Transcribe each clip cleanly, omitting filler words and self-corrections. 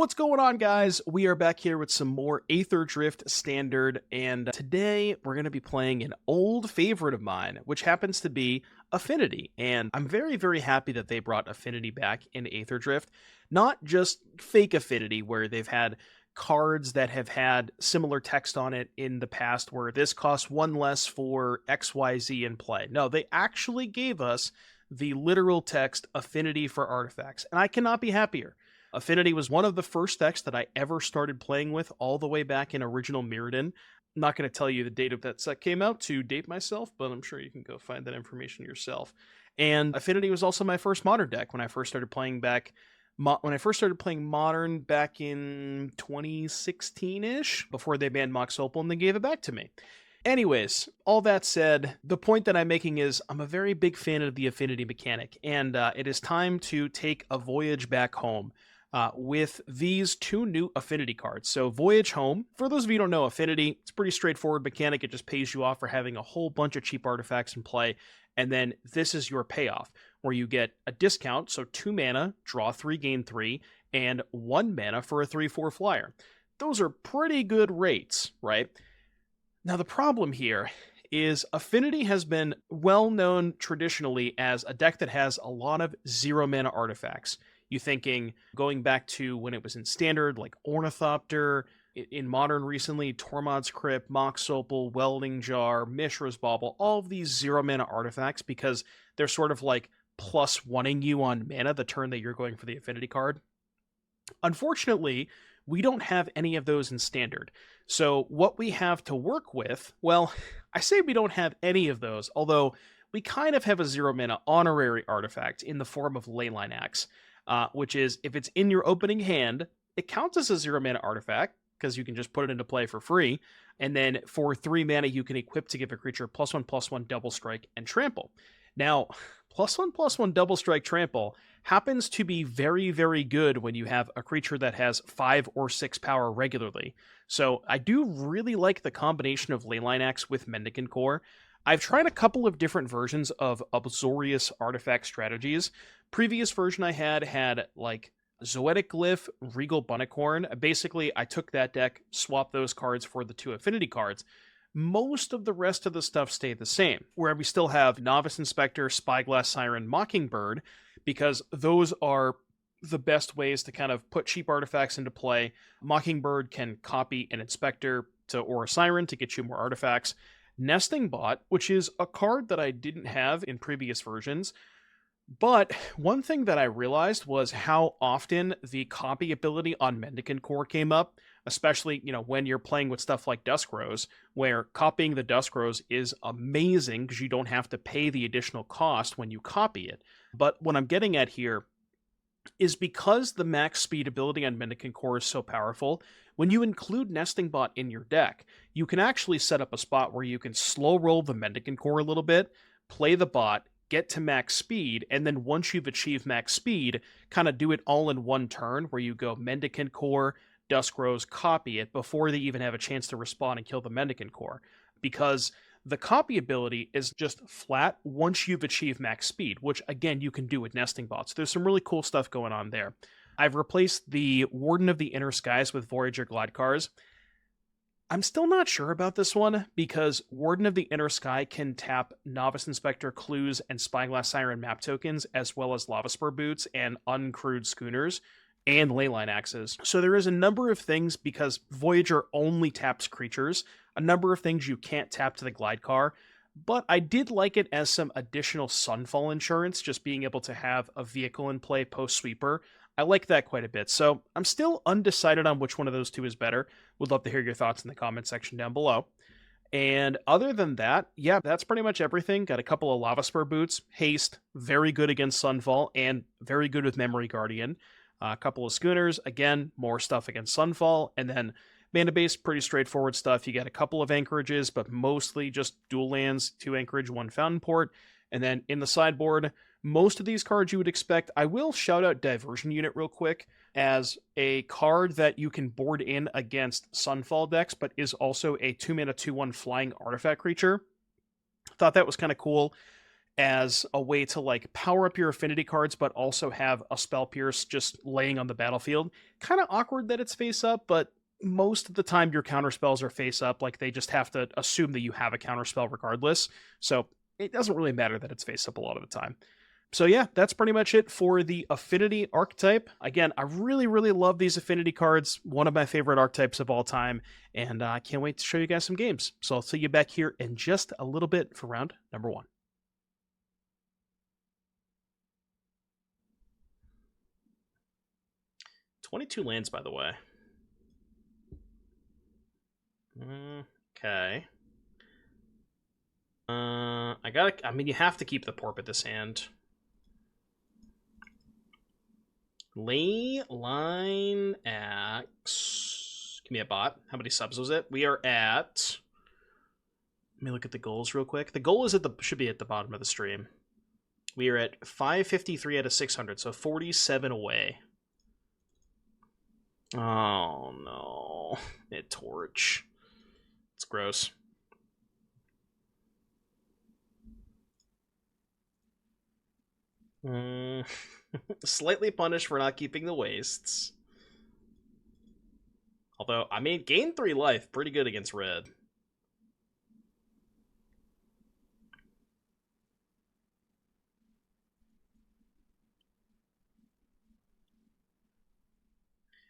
What's going on, guys? We are back here with some more Aetherdrift Standard, and today we're going to be playing an old favorite of mine, which happens to be Affinity. And I'm very, very happy that they brought Affinity back in Aetherdrift. Not just fake Affinity, where they've had cards that have had similar text on it in the past, where this costs one less for XYZ in play. No, they actually gave us the literal text Affinity for artifacts, and I cannot be happier. Affinity was one of the first decks that I ever started playing with all the way back in original Mirrodin. I'm not going to tell you the date of that set came out to date myself, but I'm sure you can go find that information yourself. And Affinity was also my first Modern deck when I first started playing Modern back in 2016-ish, before they banned Mox Opal and they gave it back to me. Anyways, all that said, the point that I'm making is I'm a very big fan of the Affinity mechanic, and it is time to take a voyage back home. With these two new Affinity cards. So Voyage Home, for those of you who don't know Affinity, it's a pretty straightforward mechanic. It just pays you off for having a whole bunch of cheap artifacts in play, and then this is your payoff, where you get a discount, so 2 mana, draw 3, gain 3, and 1 mana for a 3/4 flyer. Those are pretty good rates, right? Now the problem here is Affinity has been well known traditionally as a deck that has a lot of 0 mana artifacts. You thinking going back to when it was in Standard, like Ornithopter, in Modern recently, Tormod's Crypt, Mox Opal, Welding Jar, Mishra's Bauble, all of these 0 mana artifacts because they're sort of like +1ing you on mana the turn that you're going for the Affinity card. Unfortunately, we don't have any of those in Standard. So what we have to work with, well, I say we don't have any of those, although we kind of have a 0 mana honorary artifact in the form of Leyline Axe. Which is, if it's in your opening hand, it counts as a 0 mana artifact, because you can just put it into play for free, and then for 3 mana you can equip to give a creature +1/+1 double strike and trample. Now, +1/+1 double strike trample happens to be very, very good when you have a creature that has 5 or 6 power regularly. So I do really like the combination of Leyline Axe with Mendicant Core. I've tried a couple of different versions of Absorious artifact strategies. Previous version I had like Zoetic Glyph, Regal Bunnicorn. Basically, I took that deck, swapped those cards for the 2 Affinity cards. Most of the rest of the stuff stayed the same, where we still have Novice Inspector, Spyglass Siren, Mockingbird, because those are the best ways to kind of put cheap artifacts into play. Mockingbird can copy an Inspector or a Siren to get you more artifacts. Nesting Bot, which is a card that I didn't have in previous versions, but one thing that I realized was how often the copy ability on Mendicant Core came up, especially, when you're playing with stuff like Dusk Rose, where copying the Dusk Rose is amazing because you don't have to pay the additional cost when you copy it. But what I'm getting at here is because the max speed ability on Mendicant Core is so powerful, when you include Nesting Bot in your deck, you can actually set up a spot where you can slow roll the Mendicant Core a little bit, play the bot, get to max speed, and then once you've achieved max speed, kind of do it all in one turn, where you go Mendicant Core, Dusk Rose, copy it, before they even have a chance to respond and kill the Mendicant Core. Because the copy ability is just flat once you've achieved max speed, which again you can do with Nesting Bots. There's some really cool stuff going on there. I've replaced the Warden of the Inner Skies with Voyager Glidecars. I'm still not sure about this one, because Warden of the Inner Sky can tap Novice Inspector, Clues, and Spyglass Siren map tokens, as well as Lavaspur Boots and Uncrewed Schooners, and Leyline Axes. So there is a number of things, because Voyager only taps creatures, a number of things you can't tap to the Glidecar, but I did like it as some additional Sunfall insurance, just being able to have a vehicle in play post-sweeper. I like that quite a bit, so I'm still undecided on which one of those two is better. Would love to hear your thoughts in the comment section down below. And other than that, yeah, that's pretty much everything. Got a couple of Lavaspur Boots, Haste, very good against Sunfall, and very good with Memory Guardian. A couple of Schooners, again, more stuff against Sunfall, and then mana base, pretty straightforward stuff. You got a couple of Anchorages, but mostly just dual lands, 2 Anchorage, 1 Fountainport. And then in the sideboard, most of these cards you would expect. I will shout out Diversion Unit real quick as a card that you can board in against Sunfall decks, but is also a 2 mana 2/1 flying artifact creature. Thought that was kind of cool. as a way to like power up your affinity cards, but also have a spell pierce just laying on the battlefield. Kind of awkward that it's face up, but most of the time your counter spells are face up. Like they just have to assume that you have a counter spell regardless. So it doesn't really matter that it's face up a lot of the time. So yeah, that's pretty much it for the Affinity archetype. Again, I really, really love these Affinity cards. One of my favorite archetypes of all time. And I can't wait to show you guys some games. So I'll see you back here in just a little bit for round number 1. "22 lands, by the way. Okay. I mean, you have to keep the Porp at this hand. Leyline Axe. Give me a bot. How many subs was it? We are at... Let me look at the goals real quick. The goal is should be at the bottom of the stream. We are at 553 out of 600, so 47 away. Oh no. It torch. It's gross. Slightly punished for not keeping the wastes. Although, I mean, gain 3 life, pretty good against red.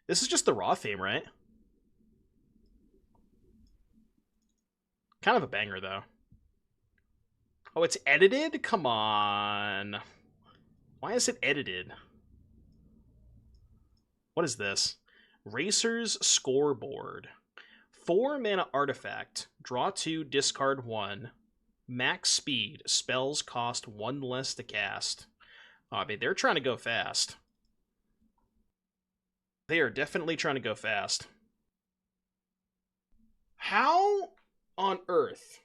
This is just the raw theme, right? Kind of a banger, though. Oh, it's edited? Come on. Why is it edited? What is this? Racer's Scoreboard. 4 mana artifact. Draw 2, discard 1. Max speed. Spells cost 1 less to cast. Oh, I mean, they're trying to go fast. They are definitely trying to go fast. How on earth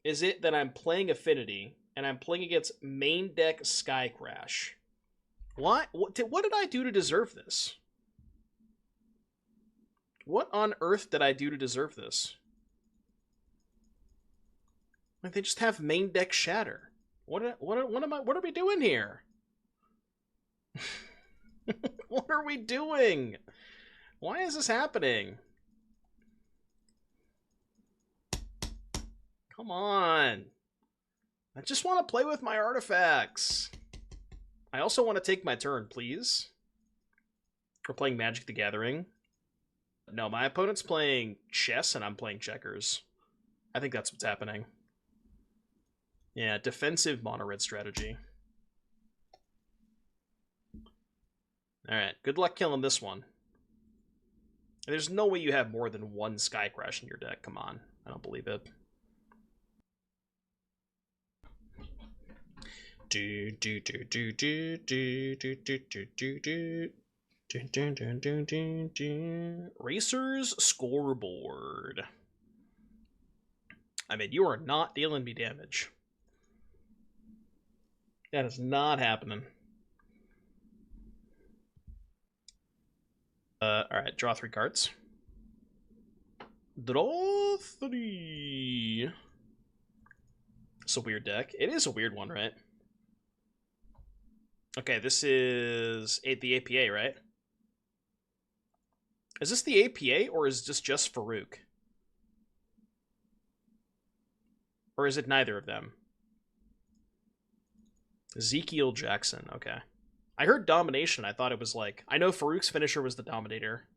is it that I'm playing Affinity and I'm playing against main deck Sky Crash? What did I do to deserve this? What on earth did I do to deserve this? Like, they just have main deck Shatter. What are we doing here? What are we doing? Why is this happening? Come on. I just want to play with my artifacts. I also want to take my turn, please. We're playing Magic the Gathering. No, my opponent's playing chess and I'm playing checkers. I think that's what's happening. Yeah, defensive mono-red strategy. Alright, good luck killing this one. There's no way you have more than 1 Sky Crash in your deck. Come on. I don't believe it. Racer's Scoreboard. I mean, you are not dealing me damage. That is not happening. Alright, draw 3 cards. Draw 3. It's a weird deck. It is a weird one, right? Okay, this is the APA, right? Is this the APA, or is this just Farouk? Or is it neither of them? Ezekiel Jackson, okay. I heard Domination, I thought it was like... I know Farouk's finisher was the Dominator.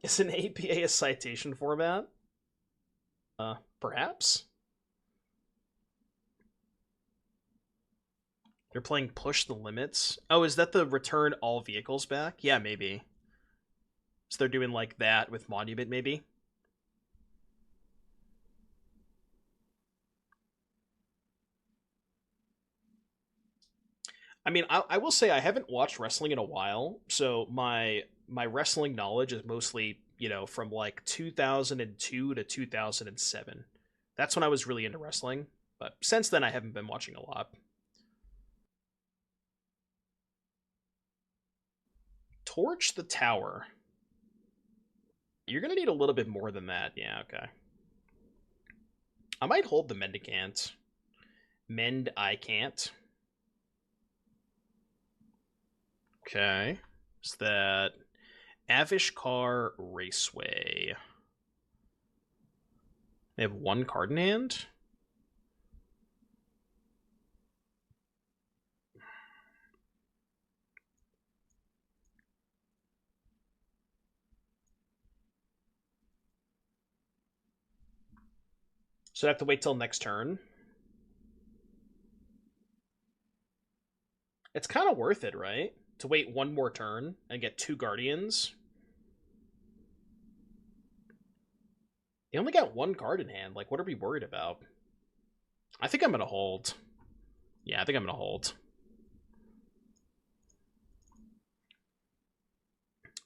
Is an APA a citation format? Perhaps? They're playing Push the Limits. Oh, is that the return all vehicles back? Yeah, maybe. So they're doing like that with Monument, maybe? I mean, I will say I haven't watched wrestling in a while, so my wrestling knowledge is mostly, you know, from like 2002 to 2007. That's when I was really into wrestling, but since then I haven't been watching a lot. Torch the Tower. You're gonna need a little bit more than that. Yeah, okay. I might hold the Mendicant. Mend I can't. Okay. Is that Avishkar Raceway? They have one card in hand? So I have to wait till next turn. It's kind of worth it, right? To wait one more turn and get 2 Guardians. They only got 1 card in hand. Like, what are we worried about? I think I'm going to hold. Yeah, I think I'm going to hold.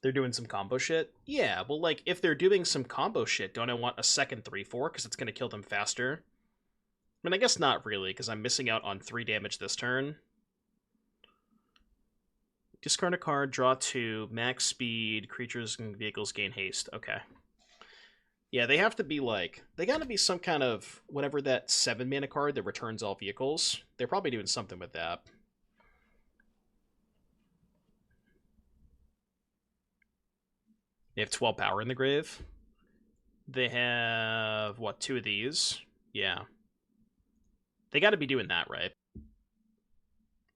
They're doing some combo shit? Yeah, well, like, if they're doing some combo shit, don't I want a second 3/4 because it's going to kill them faster? I mean, I guess not really, because I'm missing out on 3 damage this turn. Discard a card, draw 2, max speed, creatures and vehicles gain haste. Okay. Yeah, they have to be like, they gotta be some kind of, whatever that 7 mana card that returns all vehicles. They're probably doing something with that. They have 12 power in the grave. They have, what, 2 of these? Yeah. They gotta be doing that, right?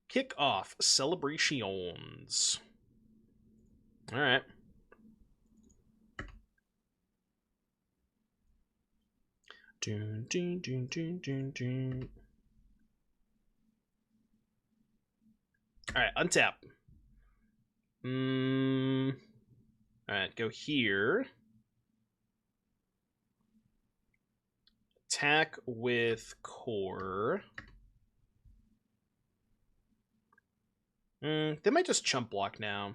Kick off celebrations. Alright. Dun, dun, dun, dun, dun, dun. Alright, untap. Alright, go here. Attack with core. They might just chump block now.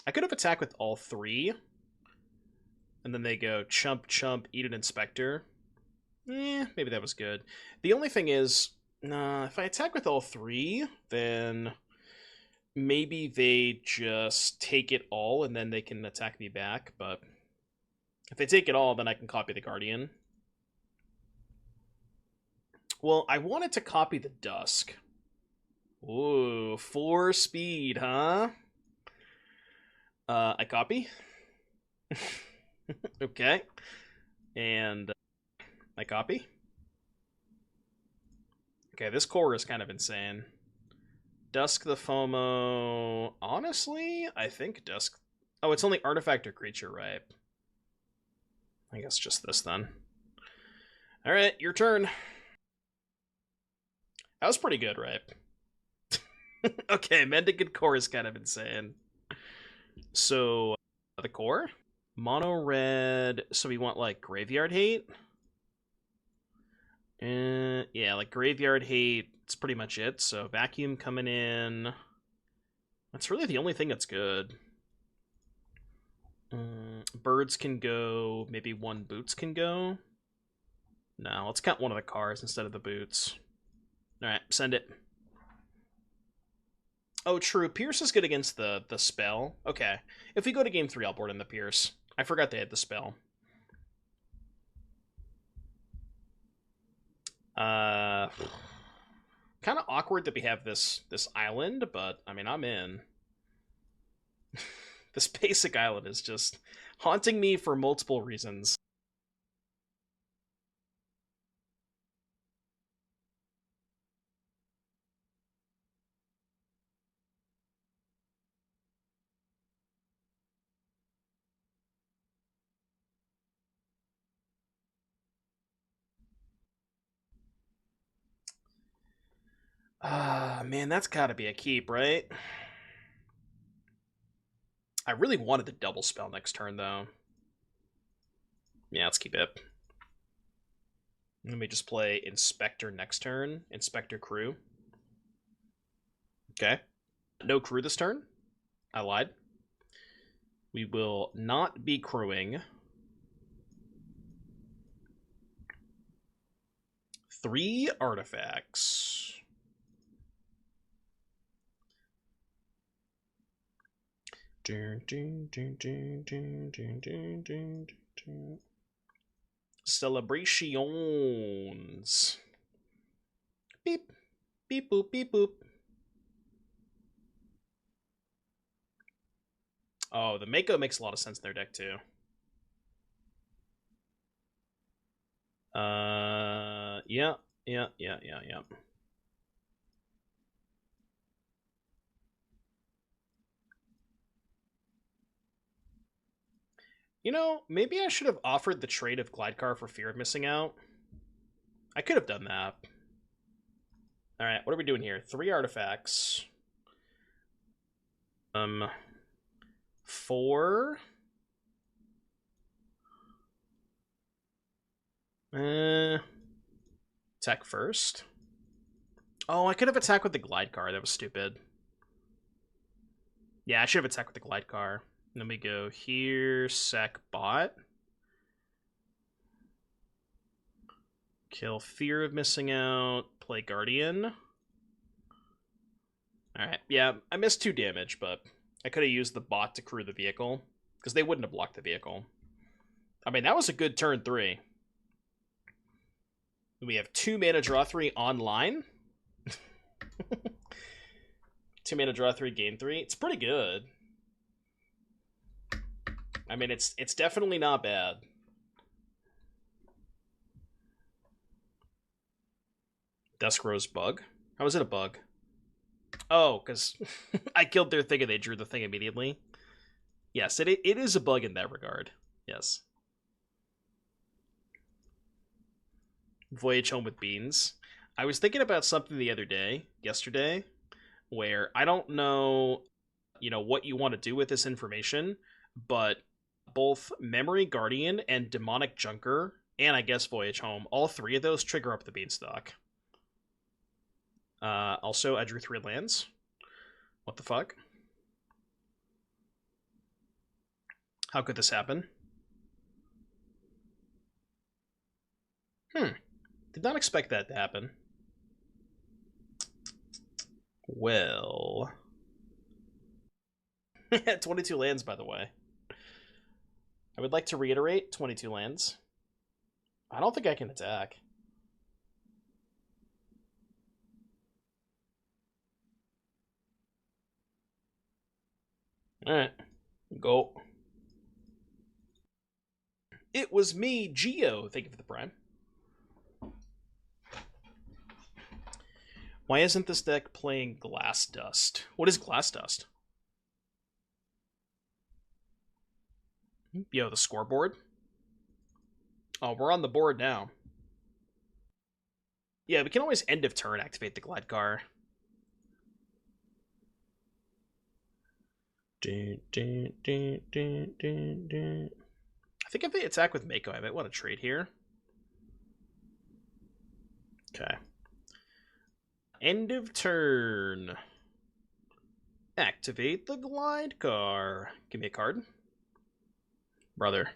I could have attacked with all 3. And then they go chump, chump, eat an inspector. Maybe that was good. The only thing is, if I attack with all 3, then maybe they just take it all and then they can attack me back. But if they take it all, then I can copy the Guardian. Well, I wanted to copy the Dusk. Ooh, 4 speed, huh? I copy. Okay. And I copy. Okay, this core is kind of insane. Dusk the FOMO. Honestly, I think Dusk... Oh, it's only artifact or creature, right? I guess just this then. Alright, your turn. That was pretty good, right? Okay, Mendicant core is kind of insane. So, the core? Mono red, so we want, like, Graveyard Hate? Yeah, like, Graveyard Hate, it's pretty much it. So, Vacuum coming in. That's really the only thing that's good. Birds can go, maybe 1 Boots can go. No, let's count one of the cars instead of the Boots. Alright, send it. Oh, true. Pierce is good against the spell. Okay. If we go to game 3, I'll board in the Pierce. I forgot they had the spell. Kind of awkward that we have this island, but, I mean, I'm in. This basic island is just haunting me for multiple reasons. Man, that's gotta be a keep, right? I really wanted the double spell next turn, though. Yeah, let's keep it. Let me just play Inspector next turn. Inspector Crew. Okay. No crew this turn. I lied. We will not be crewing. 3 artifacts. Celebrations. Beep. Beep boop, beep boop. Oh, the Mako makes a lot of sense in their deck, too. Yeah. You know, maybe I should have offered the trade of Glidecar for fear of missing out. I could have done that. Alright, what are we doing here? 3 artifacts. 4. Attack first. Oh, I could have attacked with the Glidecar. That was stupid. Yeah, I should have attacked with the Glidecar. Then we go here, sack bot. Kill fear of missing out. Play Guardian. Alright, yeah, I missed 2 damage, but I could have used the bot to crew the vehicle, because they wouldn't have blocked the vehicle. I mean, that was a good turn 3. We have 2 mana draw 3 online. 2 mana draw 3, gain 3. It's pretty good. I mean, it's definitely not bad. Dusk Rose bug? How is it a bug? Oh, because I killed their thing and they drew the thing immediately. Yes, it is a bug in that regard. Yes. Voyage Home with beans. I was thinking about something the other day, yesterday, where I don't know, what you want to do with this information, but both Memory Guardian and Demonic Junker, and I guess Voyage Home, all 3 of those trigger up the beanstalk. Also, I drew 3 lands. What the fuck? How could this happen? Did not expect that to happen. Well... 22 lands, by the way. I would like to reiterate, 22 lands. I don't think I can attack. Alright. Go. It was me, Geo. Thank you for the prime. Why isn't this deck playing Glass Dust? What is Glass Dust? Yo, the scoreboard? Oh, we're on the board now. Yeah, we can always end of turn activate the Glidecar. I think if they attack with Mako, I might want to trade here. Okay. End of turn. Activate the Glidecar. Give me a card. Brother.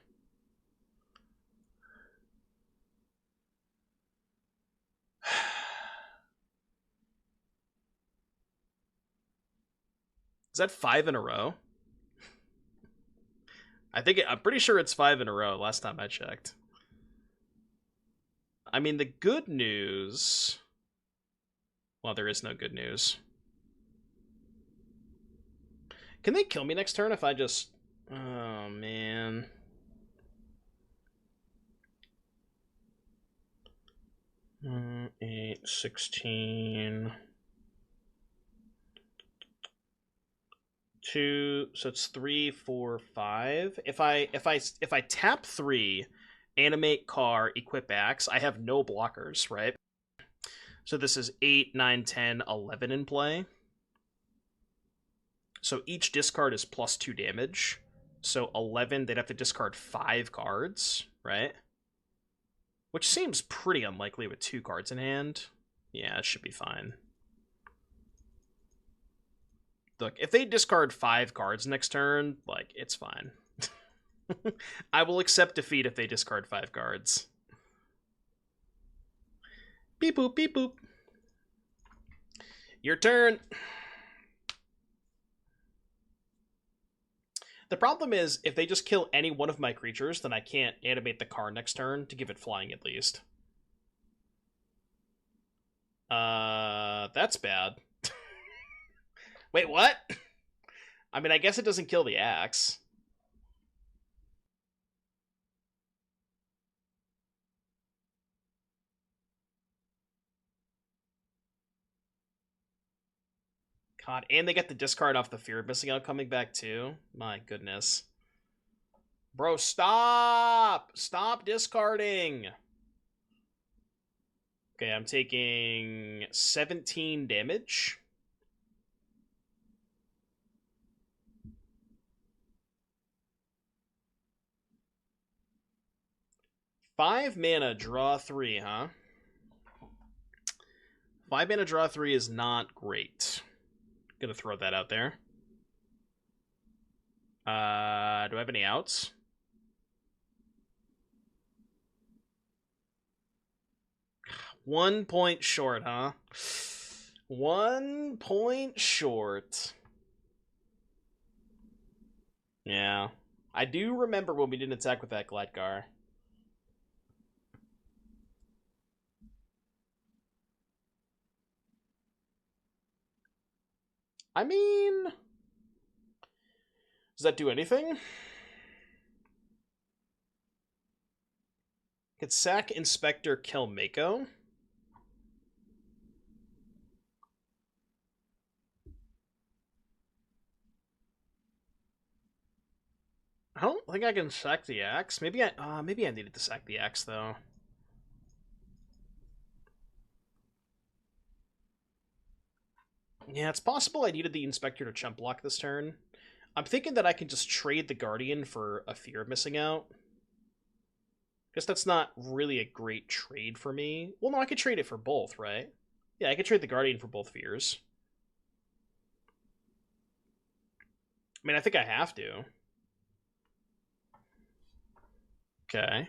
Is that 5 in a row? I'm pretty sure it's 5 in a row last time I checked. I mean, the good news... Well, there is no good news. Can they kill me next turn if I just... Oh, man. Mm, 8, 16... 2, so it's 3, 4, 5. If I tap 3, animate car, equip axe, I have no blockers, right? So this is 8, 9, 10, 11 in play. So each discard is plus 2 damage. So 11, they'd have to discard 5 cards, right? Which seems pretty unlikely with 2 cards in hand. Yeah, it should be fine. Look, if they discard 5 cards next turn, like, it's fine. I will accept defeat if they discard 5 cards. Beep boop, beep boop. Your turn. The problem is, if they just kill any one of my creatures, then I can't animate the car next turn to give it flying at least. That's bad. Wait, what? I mean, I guess it doesn't kill the axe. God, and they get the discard off the Fear of Missing Out coming back too? My goodness. Bro, stop! Stop discarding! Okay, I'm taking 17 damage. Five mana, draw 3, huh? 5 mana, draw 3 is not great. Gonna throw that out there. Do I have any outs? One point short, huh? 1 point short. Yeah. I do remember when we didn't attack with that Glidecar. I mean... Does that do anything? Could sack Inspector, kill Mako. I don't think I can sack the axe. Maybe I needed to sack the axe though. Yeah, it's possible I needed the Inspector to chump block this turn. I'm thinking that I can just trade the Guardian for a Fear of Missing Out. Guess that's not really a great trade for me. Well, no, I could trade it for both, right? Yeah, I could trade the Guardian for both Fears. I mean, I think I have to. Okay.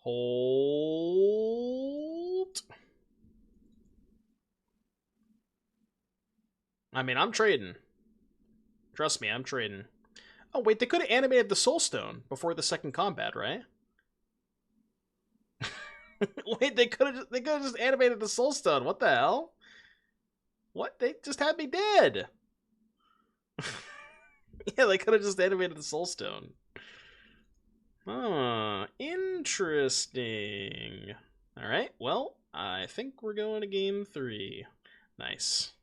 Hold. I mean, I'm trading. Trust me, I'm trading. Oh, wait, they could have animated the Soulstone before the second combat, right? Wait, they could have just animated the Soulstone. What the hell? What? They just had me dead. Yeah, they could have just animated the Soulstone. Oh, interesting. All right, well, I think we're going to game 3. Nice.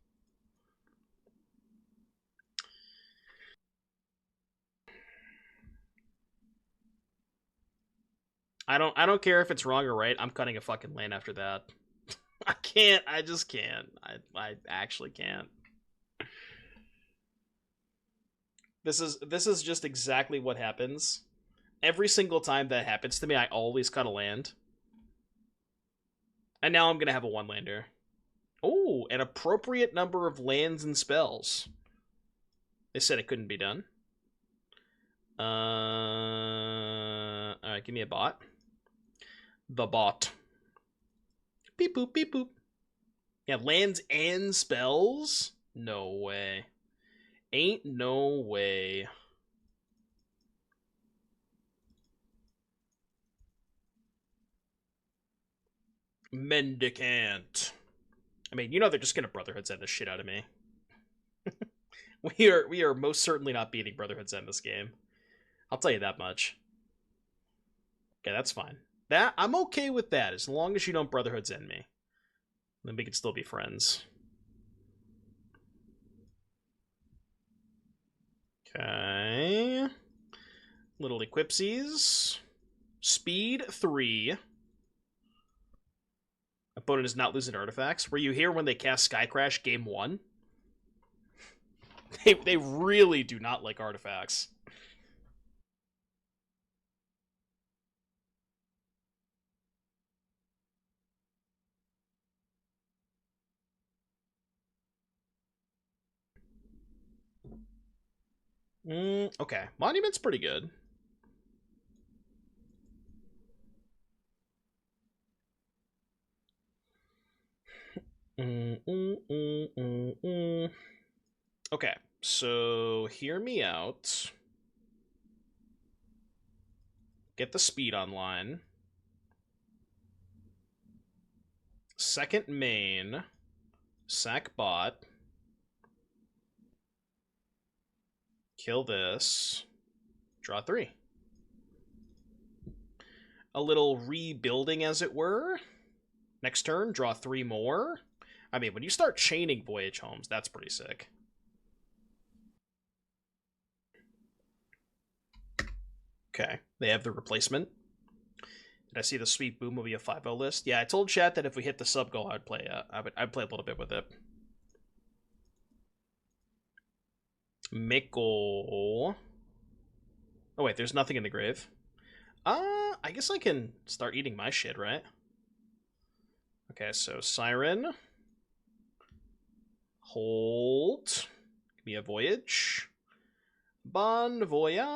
I don't care if it's wrong or right. I'm cutting a fucking lane after that. I can't. I just can't. I actually can't. This is just exactly what happens. Every single time that happens to me, I always cut a land. And now I'm going to have a one-lander. Oh, an appropriate number of lands and spells. They said it couldn't be done. Alright, give me a bot. The bot. Beep boop, beep boop. Yeah, lands and spells? No way. Ain't no way. Mendicant. I mean, you know they're just gonna Brotherhood's End the shit out of me. we are most certainly not beating Brotherhood's End this game. I'll tell you that much. Okay, that's fine. That I'm okay with that, as long as you don't Brotherhood's End me. Then we can still be friends. Okay. Little equipsies. Speed 3. Opponent is not losing artifacts. Were you here when they cast Sky Crash game 1? They really do not like artifacts. Okay. Monument's pretty good. Okay, so hear me out. Get the speed online. Second main. Sack bot. Kill this. Draw 3. A little rebuilding, as it were. Next turn, draw 3 more. I mean, when you start chaining Voyage Homes, that's pretty sick. Okay, they have the replacement. Did I see the Sweet Boom will be a 5-0 list? Yeah, I told chat that if we hit the sub goal, I'd play. I'd play a little bit with it. Mickle. Oh wait, there's nothing in the grave. I guess I can start eating my shit, right? Okay, so Siren. Hold. Give me a Voyage. Bon Voyage.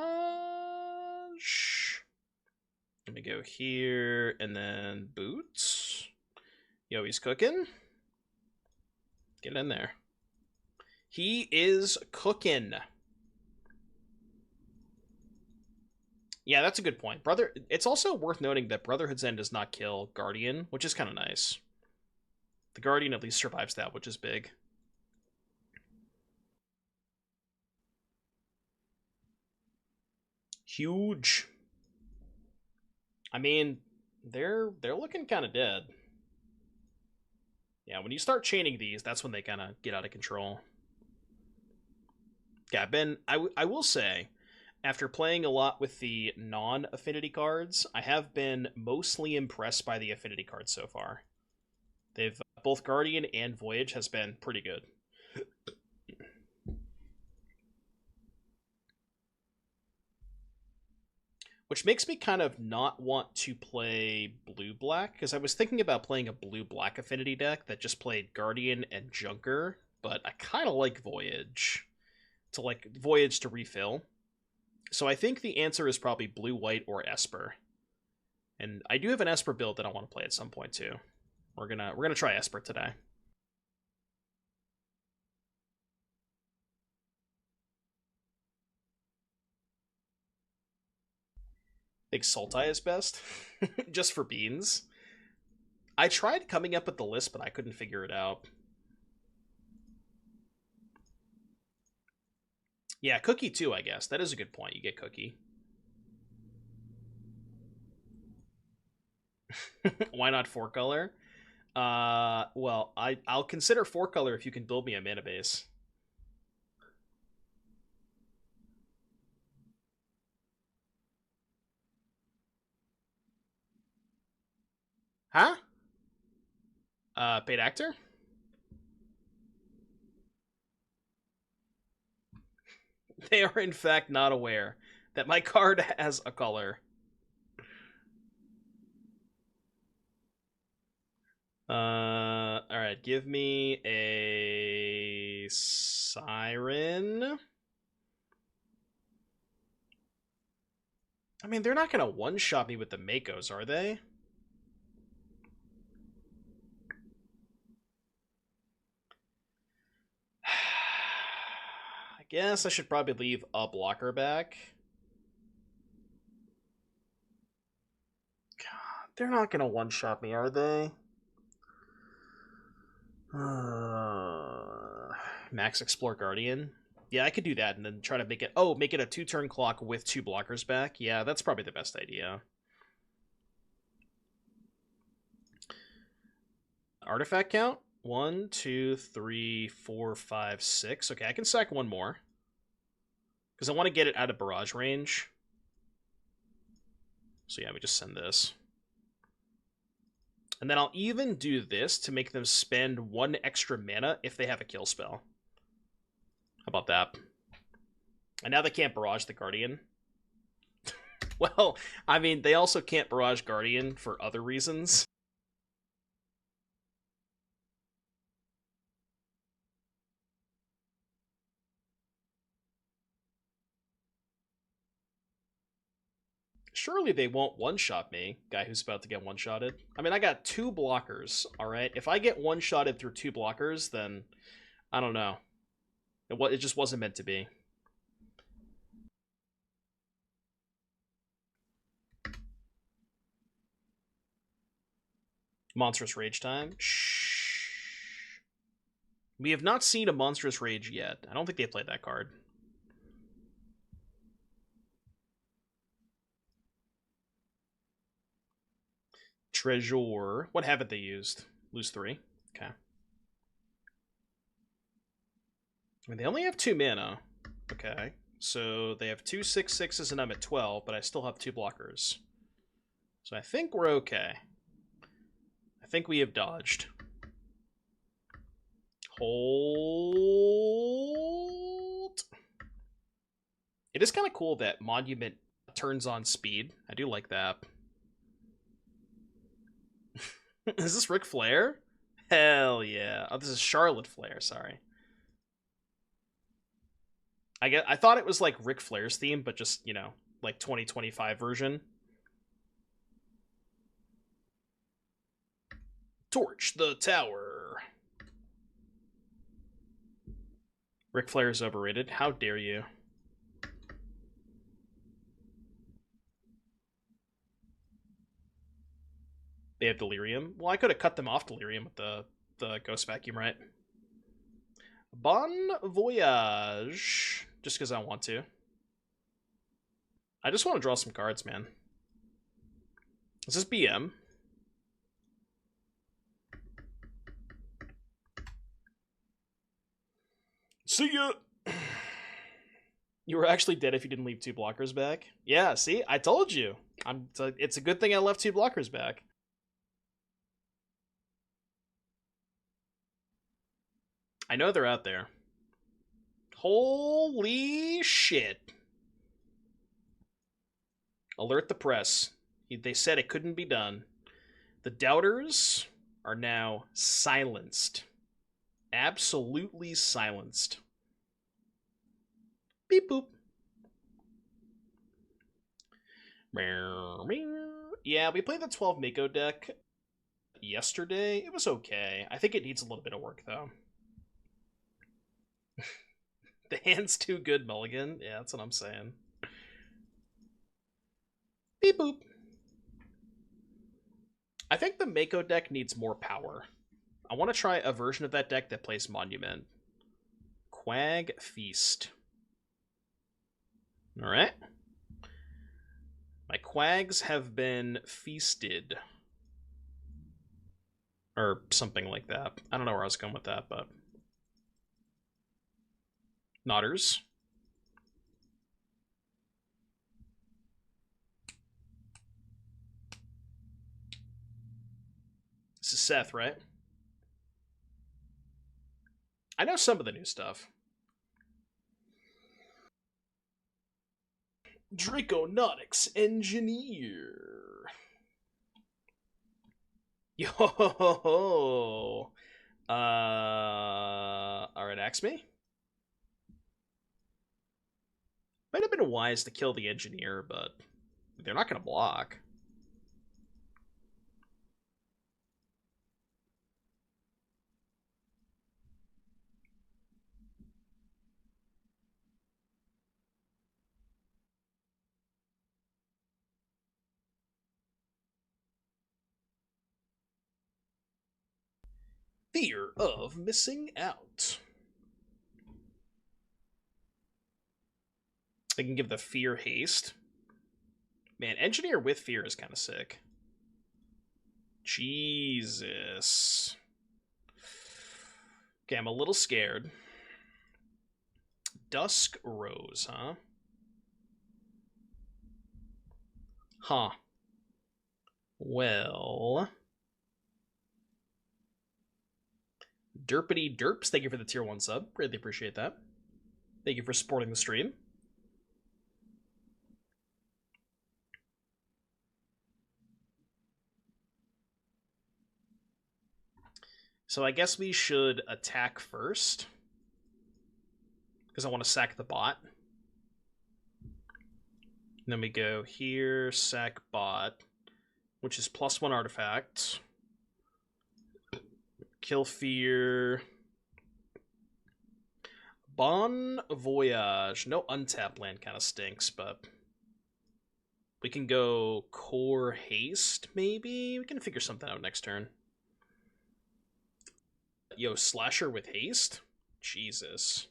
Let me go here, and then Boots. Yo, he's cooking. Get in there. He is cooking. Yeah, that's a good point. It's also worth noting that Brotherhood's End does not kill Guardian, which is kind of nice. The Guardian at least survives that, which is big. Huge. I mean, they're looking kind of dead. Yeah, when you start chaining these, that's when they kind of get out of control. Yeah, I will say, after playing a lot with the non-affinity cards, I have been mostly impressed by the affinity cards so far. They've both Guardian and Voyage has been pretty good. Which makes me kind of not want to play blue-black, because I was thinking about playing a blue-black affinity deck that just played Guardian and Junker, but I kind of like Voyage. Voyage to refill. So I think the answer is probably blue-white or Esper. And I do have an Esper build that I want to play at some point too. We're gonna try Esper today. Think Sultai is best? Just for beans? I tried coming up with the list, but I couldn't figure it out. Yeah, Cookie too, I guess. That is a good point. You get Cookie. Why not 4-color? Well, I'll consider 4-color if you can build me a mana base. Huh? Paid actor? They are in fact not aware that my card has a color. Alright, give me a Siren. I mean, they're not gonna one-shot me with the Makos, are they? I guess I should probably leave a blocker back. God, they're not gonna one-shot me, are they? Max Explore Guardian. Yeah, I could do that and then try to make it... Oh, make it a 2-turn clock with 2 blockers back. Yeah, that's probably the best idea. Artifact count? 1, 2, 3, 4, 5, 6. Okay, I can sack one more. Because I want to get it out of barrage range. So yeah, we just send this. And then I'll even do this to make them spend 1 extra mana if they have a kill spell. How about that? And now they can't barrage the Guardian. Well, I mean, they also can't barrage Guardian for other reasons. Surely they won't one-shot me, guy who's about to get one-shotted. I mean, I got 2 blockers, alright? If I get one-shotted through 2 blockers, then I don't know. It just wasn't meant to be. Monstrous Rage time. Shh. We have not seen a Monstrous Rage yet. I don't think they played that card. Treasure. What haven't they used? Lose 3. Okay. I mean, they only have 2 mana. Okay. So they have 2 6/6s and I'm at 12, but I still have 2 blockers. So I think we're okay. I think we have dodged. Hold. It is kind of cool that Monument turns on speed. I do like that. Is this Ric Flair? Hell yeah. Oh, this is Charlotte Flair, sorry. I thought it was like Ric Flair's theme, but just, you know, like 2025 version. Torch the tower. Ric Flair is overrated. How dare you? They have Delirium. Well, I could have cut them off Delirium with the Ghost Vacuum, right? Bon Voyage. Just because I want to. I just want to draw some cards, man. Is this BM? See ya! You were actually dead if you didn't leave 2 blockers back. Yeah, see? I told you. It's a good thing I left 2 blockers back. I know they're out there. Holy shit. Alert the press. They said it couldn't be done. The doubters are now silenced. Absolutely silenced. Beep boop. Yeah, we played the 12 Mako deck yesterday. It was okay. I think it needs a little bit of work, though. The hand's too good, Mulligan. Yeah, that's what I'm saying. Beep boop. I think the Mako deck needs more power. I want to try a version of that deck that plays Monument. Quag Feast. Alright. My Quags have been feasted. Or something like that. I don't know where I was going with that, but... Nodders. This is Seth, right? I know some of the new stuff. Draconautics Engineer. Yo ho ho ho. Alright, axe me. Might have been wise to kill the engineer, but they're not gonna block. Fear of missing out. They can give the fear haste. Man, engineer with fear is kind of sick. Jesus. Okay, I'm a little scared. Dusk Rose, huh? Huh. Well... Derpity Derps, thank you for the tier 1 sub. Greatly appreciate that. Thank you for supporting the stream. So I guess we should attack first. Because I want to sack the bot. And then we go here, sack bot, which is +1 artifact. Kill fear. Bon Voyage. No untapped land kind of stinks, but we can go Core Haste, maybe? We can figure something out next turn. Yo, Slasher with Haste? Jesus.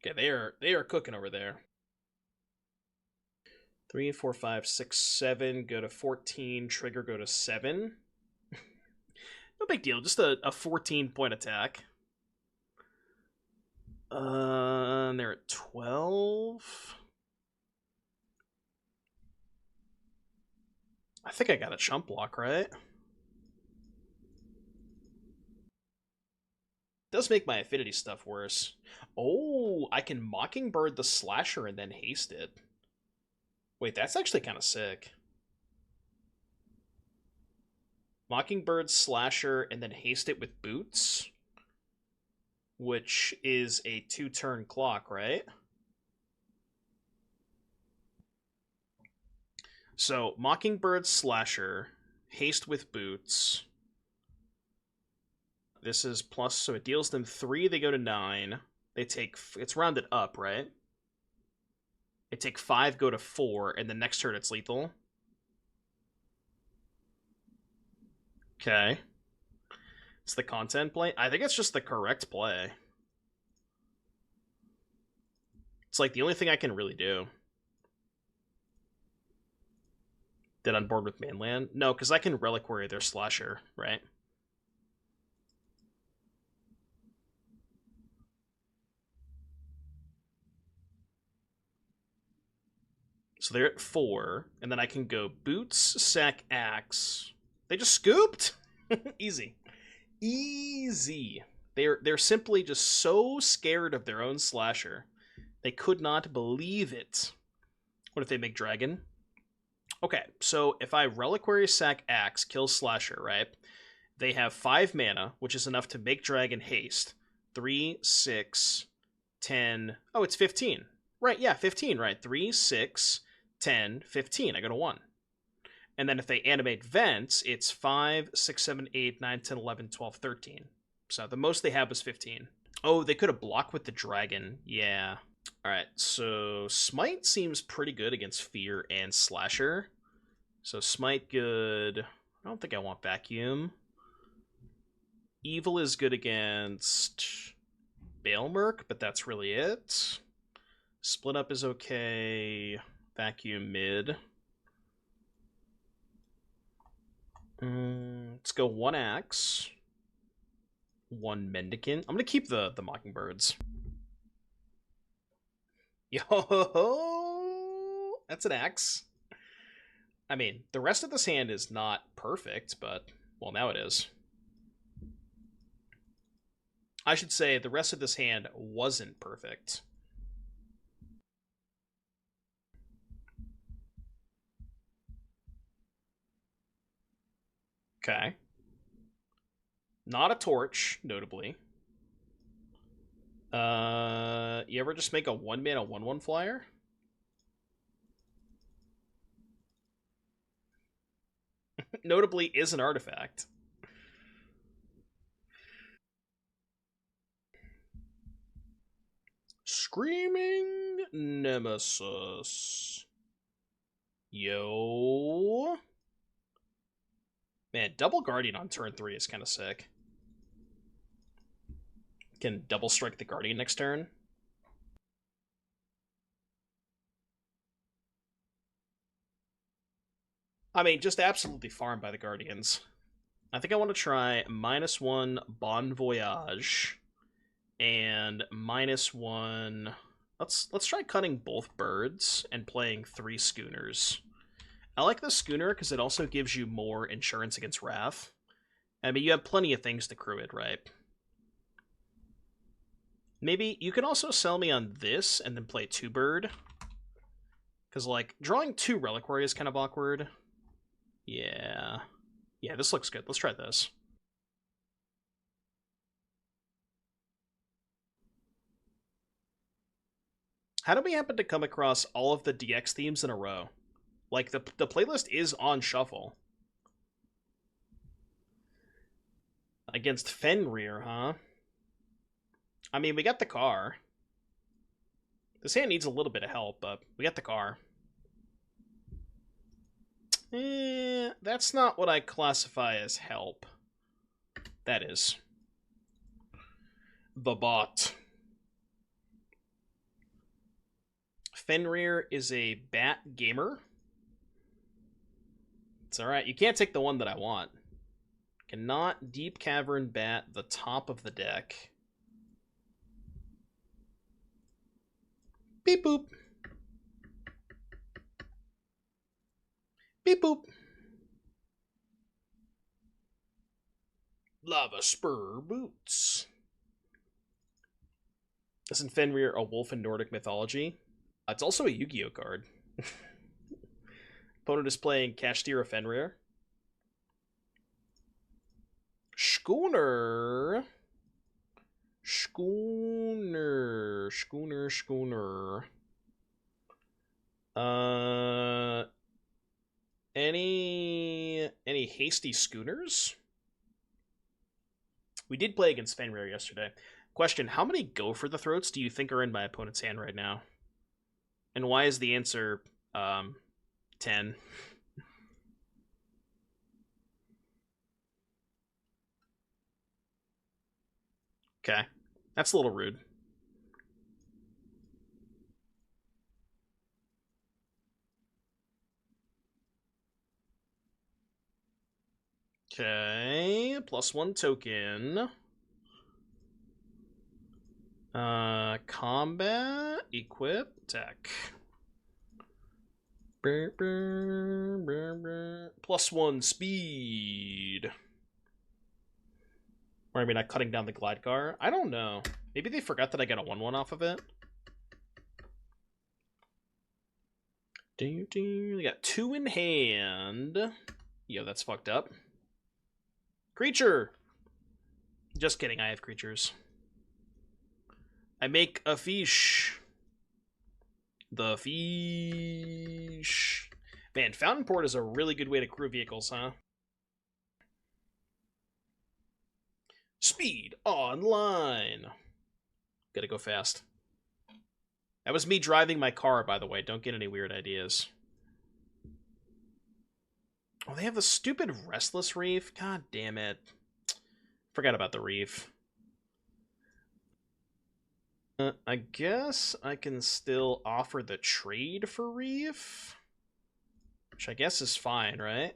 Okay, they are cooking over there. 3, 4, 5, 6, 7, go to 14, trigger, go to 7. No big deal, just a 14-point attack. They're at 12. I think I got a chump block, right? Does make my Affinity stuff worse. Oh, I can Mockingbird the Slasher and then haste it. Wait, that's actually kind of sick. Mockingbird, Slasher, and then haste it with Boots, which is a 2-turn clock, right? So, Mockingbird, Slasher, haste with Boots. This is plus, so it deals them 3, they go to 9. They take, it's rounded up, right? They take 5, go to 4, and the next turn it's lethal. Okay. It's the content play? I think it's just the correct play. It's like the only thing I can really do. Did on board with mainland? No, because I can Reliquary their Slasher, right? So they're at 4, and then I can go Boots, Sack, Axe. They just scooped? Easy. Easy. They're simply just so scared of their own Slasher. They could not believe it. What if they make Dragon? Okay, so if I Reliquary, Sack, Axe, kill Slasher, right? They have 5 mana, which is enough to make Dragon haste. 3, 6, 10... Oh, it's 15. Right, yeah, 15, right? 3, 6, 10, 15. I go to 1. And then if they animate Vents, it's 5, 6, 7, 8, 9, 10, 11, 12, 13. So the most they have is 15. Oh, they could have blocked with the Dragon. Yeah. Alright, so Smite seems pretty good against Fear and Slasher. So Smite good. I don't think I want Vacuum. Evil is good against Bailmerk, but that's really it. Split Up is okay. Vacuum mid. Let's go 1 Axe. 1 Mendicant. I'm going to keep the Mockingbirds. Yo, that's an Axe. I mean, the rest of this hand is not perfect, but, well, now it is. I should say the rest of this hand wasn't perfect. Okay. Not a torch, notably. You ever just make a 1-mana 1/1 flyer? Notably is an artifact. Screaming Nemesis. Yo. Man, double Guardian on turn 3 is kind of sick. Can double strike the Guardian next turn. I mean, just absolutely farmed by the Guardians. I think I want to try -1 Bon Voyage and -1. Let's try cutting both birds and playing 3 Schooners. I like the Schooner because it also gives you more insurance against Wrath. I mean, you have plenty of things to crew it, right? Maybe you can also sell me on this and then play 2 bird. Because, like, drawing 2 Reliquary is kind of awkward. Yeah. Yeah, this looks good. Let's try this. How do we happen to come across all of the DX themes in a row? Like, the playlist is on shuffle. Against Fenrir, huh? I mean, we got the car. This hand needs a little bit of help, but we got the car. That's not what I classify as help. That is. The bot. Fenrir is a bat gamer. It's alright. You can't take the one that I want. Cannot Deep Cavern bat the top of the deck. Beep boop. Beep boop. Lavaspur Boots. Isn't Fenrir a wolf in Nordic mythology? It's also a Yu-Gi-Oh card. Opponent is playing Kashtira Fenrir. Schooner. Schooner. Schooner. Schooner. Any hasty schooners? We did play against Fenrir yesterday. Question, how many go for the throats do you think are in my opponent's hand right now? And why is the answer 10? Okay. That's a little rude. Okay. +1 token. Combat, equip, attack. +1 speed. Or I mean, cutting down the Glidecar. I don't know. Maybe they forgot that I got a 1/1 off of it. They got 2 in hand. Yo, that's fucked up. Creature! Just kidding, I have creatures. I make a fish. The fish. Man, Fountainport is a really good way to crew vehicles, huh? Speed online. Gotta go fast. That was me driving my car, by the way. Don't get any weird ideas. Oh, they have the stupid Restless Reef? God damn it. Forgot about the reef. I guess I can still offer the trade for reef. Which I guess is fine, right?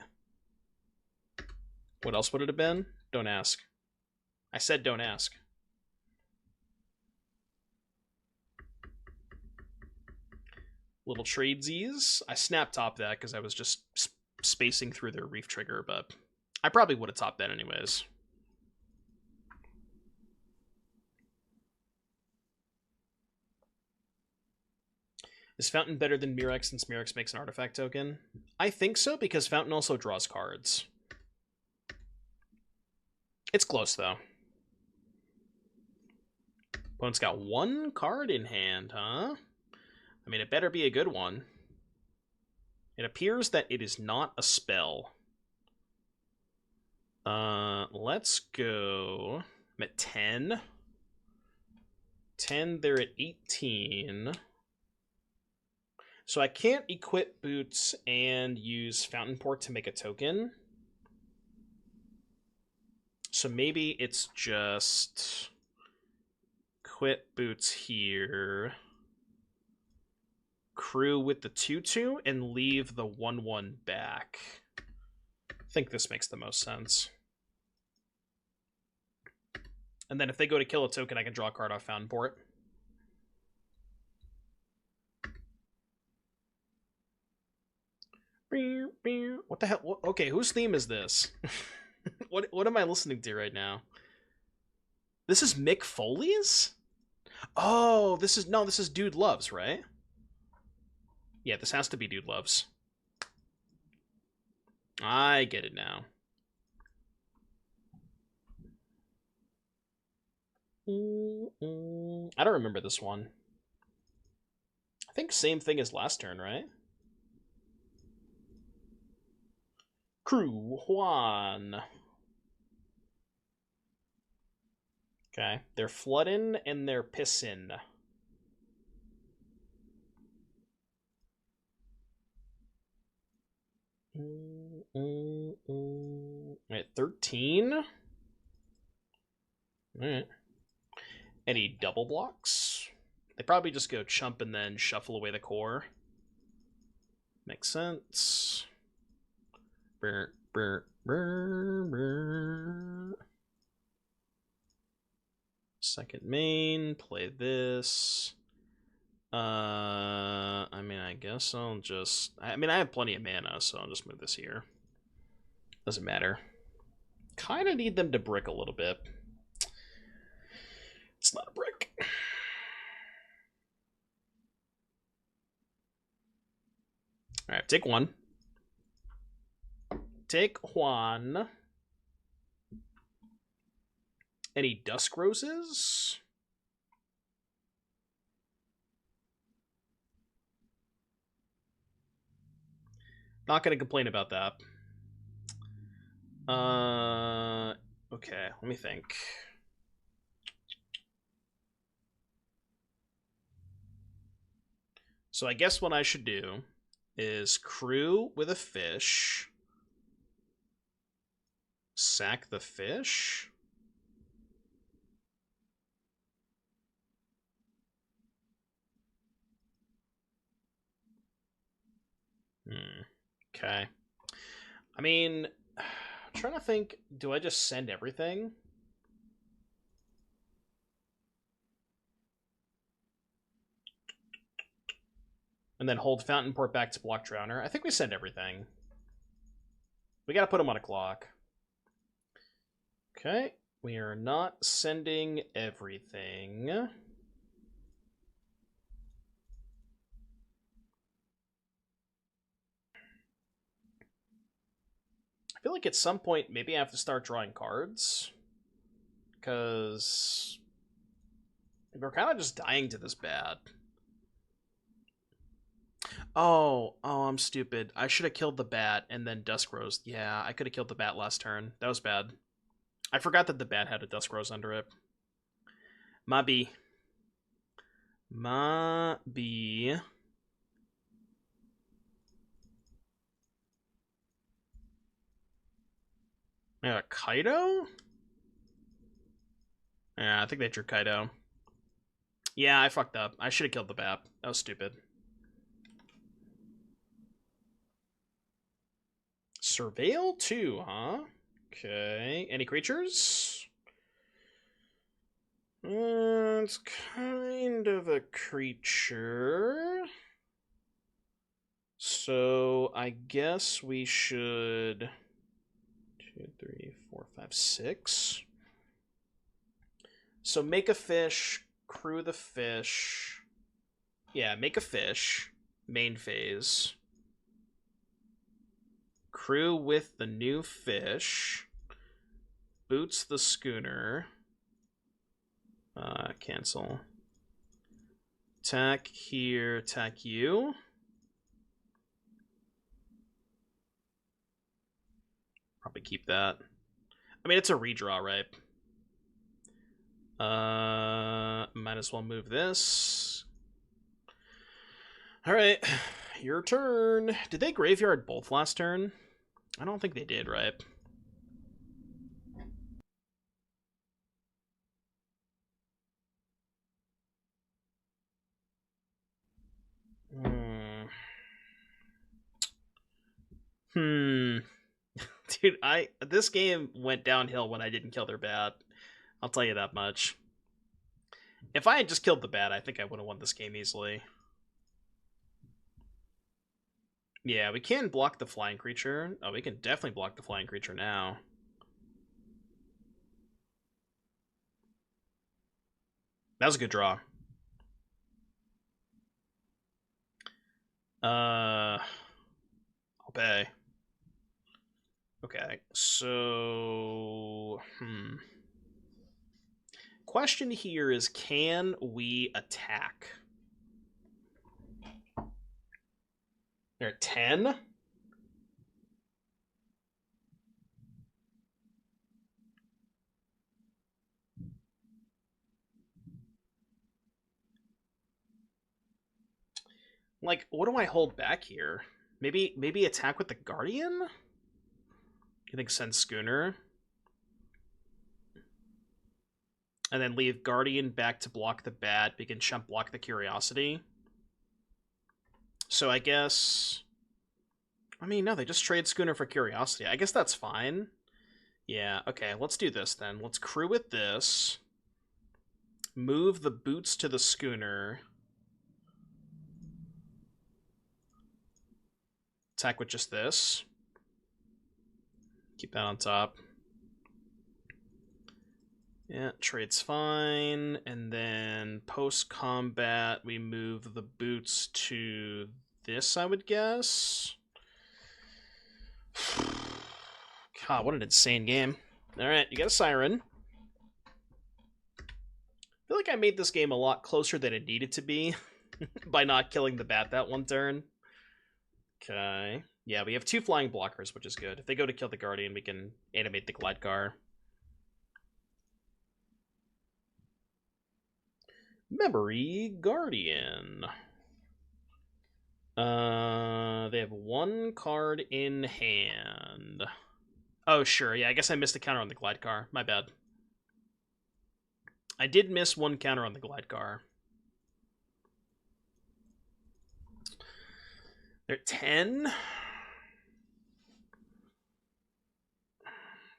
What else would it have been? Don't ask. I said don't ask. Little tradesies. I snap topped that because I was just spacing through their reef trigger, but I probably would have topped that anyways. Is Fountain better than Mirrex since Mirrex makes an artifact token? I think so, because Fountain also draws cards. It's close, though. Opponent's got 1 card in hand, huh? I mean, it better be a good one. It appears that it is not a spell. Let's go. I'm at 10. 10, they're at 18. So I can't equip Boots and use Fountainport to make a token. So maybe it's just equip Boots here, crew with the 2/2, and leave the 1/1 back. I think this makes the most sense. And then if they go to kill a token, I can draw a card off Fountainport. What the hell? Okay, whose theme is this? What am I listening to right now? This is Mick Foley's? Oh, this is Dude Loves, right? Yeah, this has to be Dude Loves. I get it now. I don't remember this one. I think same thing as last turn, right? Crew Juan. Okay, they're flooding and they're pissing. At 13. All right. Any double blocks? They probably just go chump and then shuffle away the core. Makes sense. Brr, brr, brr, brr. Second main, play this. I mean, I guess I'll just... I mean, I have plenty of mana, so I'll just move this here. Doesn't matter. Kind of need them to brick a little bit. It's not a brick. Alright, take one. Take one. Any Dusk Roses? Not going to complain about that. Okay, let me think. So I guess what I should do is crew with a fish. Sack the fish. Okay. I mean, I'm trying to think, do I just send everything? And then hold Fountainport back to block Drowner? I think we send everything. We gotta put him on a clock. Okay. We are not sending everything. I feel like at some point, maybe I have to start drawing cards. Because we're kind of just dying to this bad. Oh, I'm stupid. I should have killed the bat and then Dusk Rose. Yeah, I could have killed the bat last turn. That was bad. I forgot that the bat had a Dusk Rose under it. Mabi. Yeah, Kaido? Yeah, I think they drew Kaido. Yeah, I fucked up. I should have killed the bat. That was stupid. Surveil 2, huh? Okay. Any creatures? It's kind of a creature. So I guess we should... 2, 3, 4, 5, 6. So make a fish, crew the fish. Yeah, make a fish. Main phase. Crew with the new fish. Boots the schooner. Cancel. Attack here, attack you. Probably keep that. I mean, it's a redraw, right? Might as well move this. Alright, your turn. Did they graveyard both last turn? I don't think they did, right? Dude, this game went downhill when I didn't kill their bat. I'll tell you that much. If I had just killed the bat, I think I would have won this game easily. Yeah, we can block the flying creature. Oh, we can definitely block the flying creature now. That was a good draw. I'll pay. Okay, so... Question here is, can we attack? They're 10? Like, what do I hold back here? Maybe attack with the Guardian? You think send Schooner? And then leave Guardian back to block the Bat. We can chump block the Curiosity. So I guess... I mean, no, they just trade Schooner for Curiosity. I guess that's fine. Yeah, okay, let's do this then. Let's crew with this. Move the Boots to the Schooner. Attack with just this. Keep that on top. Yeah, trade's fine. And then post-combat, we move the Boots to this, I would guess. God, what an insane game. Alright, you got a Siren. I feel like I made this game a lot closer than it needed to be by not killing the Bat that one turn. Okay. Yeah, we have 2 flying blockers, which is good. If they go to kill the Guardian, we can animate the Glidecar. Memory Guardian. They have 1 card in hand. Oh, sure. Yeah, I guess I missed a counter on the Glidecar. My bad. I did miss 1 counter on the Glidecar. They're 10.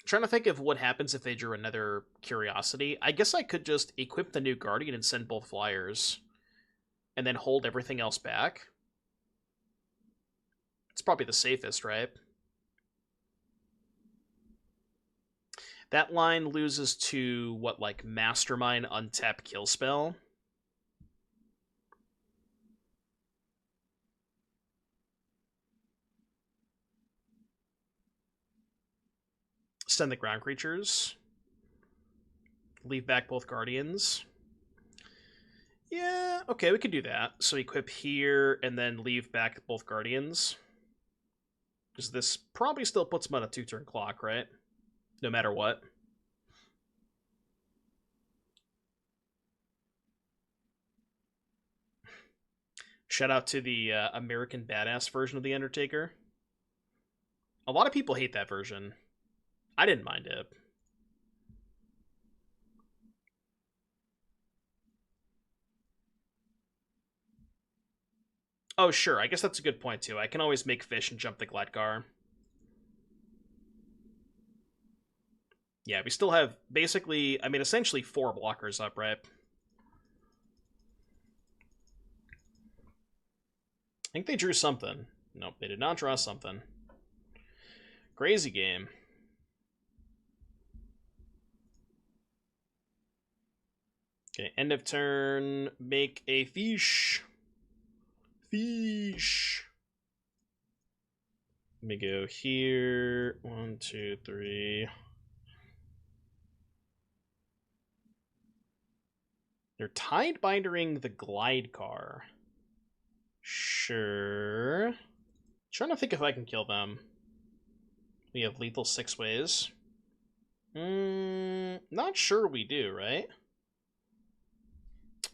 Trying to think of what happens if they drew another Curiosity. I guess I could just equip the new Guardian and send both flyers. And then hold everything else back. It's probably the safest, right? That line loses to, what, like, Mastermind, untap, kill spell? Send the ground creatures. Leave back both Guardians. Yeah, okay, we could do that. So equip here, and then leave back both Guardians. Because this probably still puts them on a 2-turn clock, right? No matter what. Shout out to the American Badass version of The Undertaker. A lot of people hate that version. I didn't mind it. Oh, sure. I guess that's a good point, too. I can always make fish and jump the Glidecar. Yeah, we still have basically, I mean, essentially 4 blockers up, right? I think they drew something. Nope, they did not draw something. Crazy game. Okay, end of turn, make a fish. Fish. Let me go here. 1, 2, 3. They're Tidebindering the Glidecar. Sure. Trying to think if I can kill them. We have lethal 6 ways. Not sure we do, right?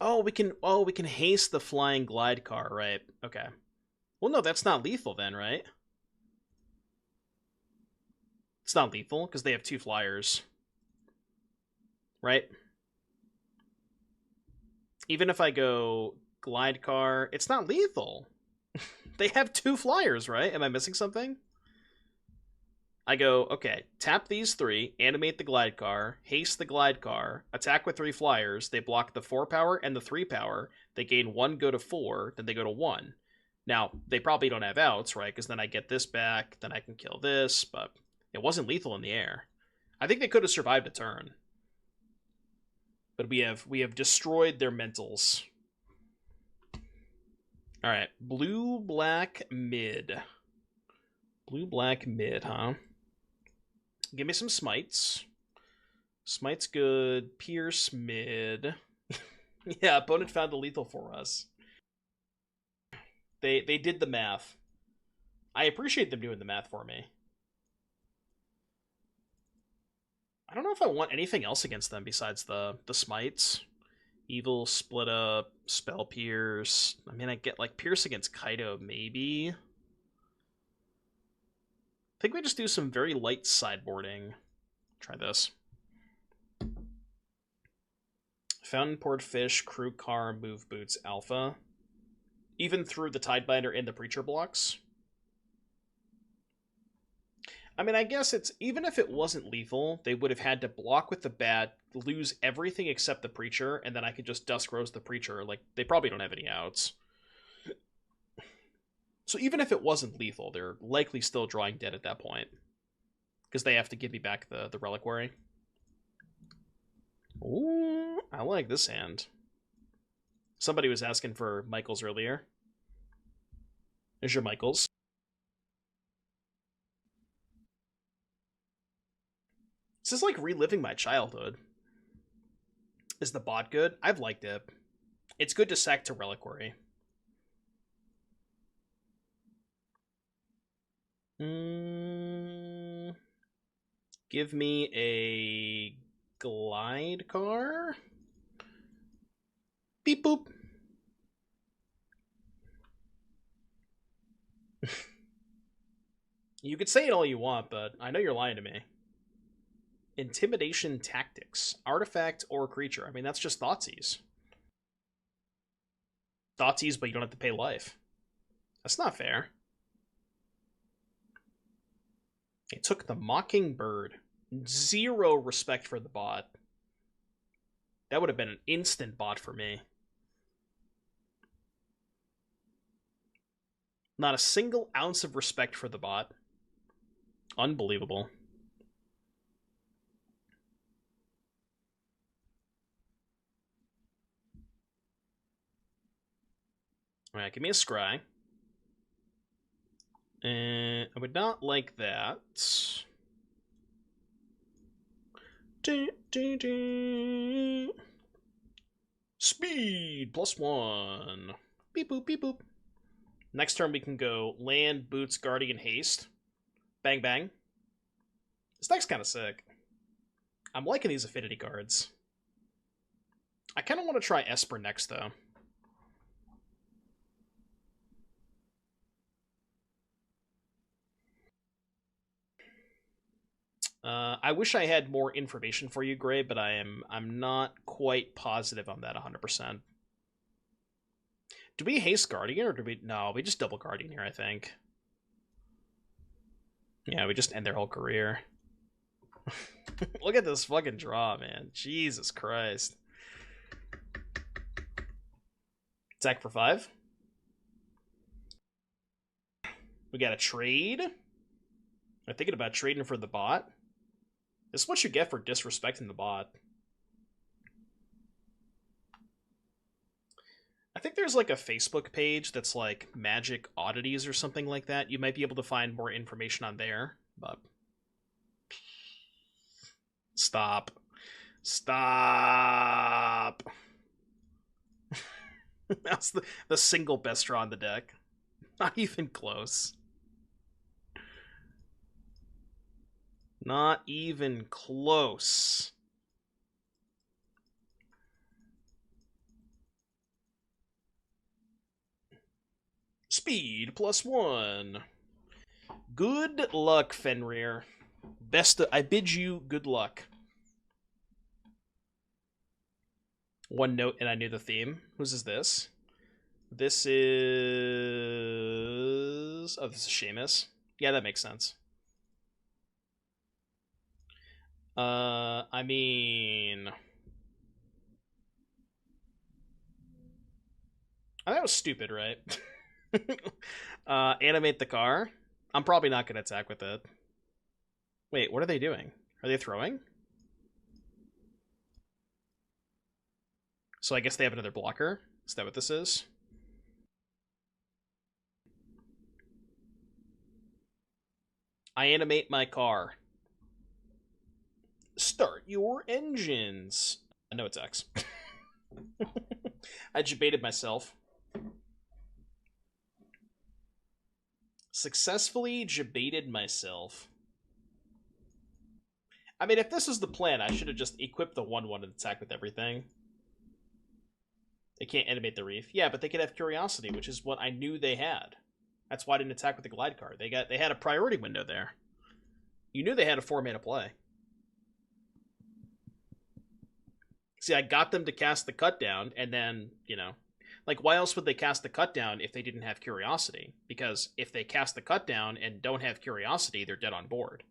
Oh, we can haste the flying Glidecar, right? Okay. Well, no, that's not lethal then, right? It's not lethal because they have 2 flyers. Right? Even if I go Glidecar, it's not lethal. They have 2 flyers, right? Am I missing something? I go, okay, tap these 3, animate the Glidecar, haste the Glidecar, attack with 3 flyers, they block the 4 power and the 3 power, they gain 1, go to 4, then they go to 1. Now, they probably don't have outs, right? Because then I get this back, then I can kill this, but it wasn't lethal in the air. I think they could have survived a turn. But we have destroyed their mentals. Alright, blue-black mid. Blue-black mid, huh? Give me some smites. Smite's good. Pierce mid. Yeah, opponent found the lethal for us. They did the math. I appreciate them doing the math for me. I don't know if I want anything else against them besides the smites. Evil, Split Up, Spell Pierce. I mean, I get, like, Pierce against Kaido, maybe. I think we just do some very light sideboarding. Try this. Fountainport, Fish, Crew Car, Move Boots, Alpha. Even through the Tidebinder and the Preacher blocks. I mean, I guess it's, even if it wasn't lethal, they would have had to block with the bat, lose everything except the Preacher, and then I could just Dusk Rose the Preacher. Like, they probably don't have any outs. So even if it wasn't lethal, they're likely still drawing dead at that point. Because they have to give me back the Reliquary. Ooh, I like this hand. Somebody was asking for Michaels earlier. There's your Michaels. This is like reliving my childhood. Is the bot good? I've liked it. It's good to sack to Reliquary. Give me a Glidecar. Beep boop. You could say it all you want, but I know you're lying to me. Intimidation Tactics. Artifact or creature. I mean, that's just Thoughtseize. Thoughtseize, but you don't have to pay life. That's not fair. It took the Mockingbird. 0 respect for the bot. That would have been an instant bot for me. Not a single ounce of respect for the bot. Unbelievable. Alright, give me a scry. And I would not like that. Speed +1. Beep boop, beep boop. Next turn we can go land, boots, guardian, haste. Bang bang. This deck's kind of sick. I'm liking these affinity cards. I kind of want to try Esper next though. I wish I had more information for you, Gray, but I'm not quite positive on that 100%. Do we haste Guardian, or do we... No, we just double Guardian here, I think. Yeah, we just end their whole career. Look at this fucking draw, man. Jesus Christ. Attack for 5. We got a trade. I'm thinking about trading for the bot. This is what you get for disrespecting the bot. I think there's like a Facebook page that's like Magic Oddities or something like that. You might be able to find more information on there, but... Stop. Stop! That's the single best draw on the deck. Not even close. Not even close. Speed +1. Good luck, Fenrir. I bid you good luck. One note, and I knew the theme. Whose is this? This is... Oh, this is Seamus. Yeah, that makes sense. I mean... Oh, that was stupid, right? Animate the car. I'm probably not going to attack with it. Wait, what are they doing? Are they throwing? So I guess they have another blocker? Is that what this is? I animate my car. Start your engines. No, it's X. I debated myself. Successfully debated myself. I mean, if this is the plan, I should have just equipped the 1/1 and attack with everything. They can't animate the Reef. Yeah, but they could have Curiosity, which is what I knew they had. That's why I didn't attack with the Glidecar. They had a priority window there. You knew they had a 4-mana play. See, I got them to cast the Cut Down, and then, you know, like, why else would they cast the Cut Down if they didn't have Curiosity? Because if they cast the Cut Down and don't have Curiosity, they're dead on board,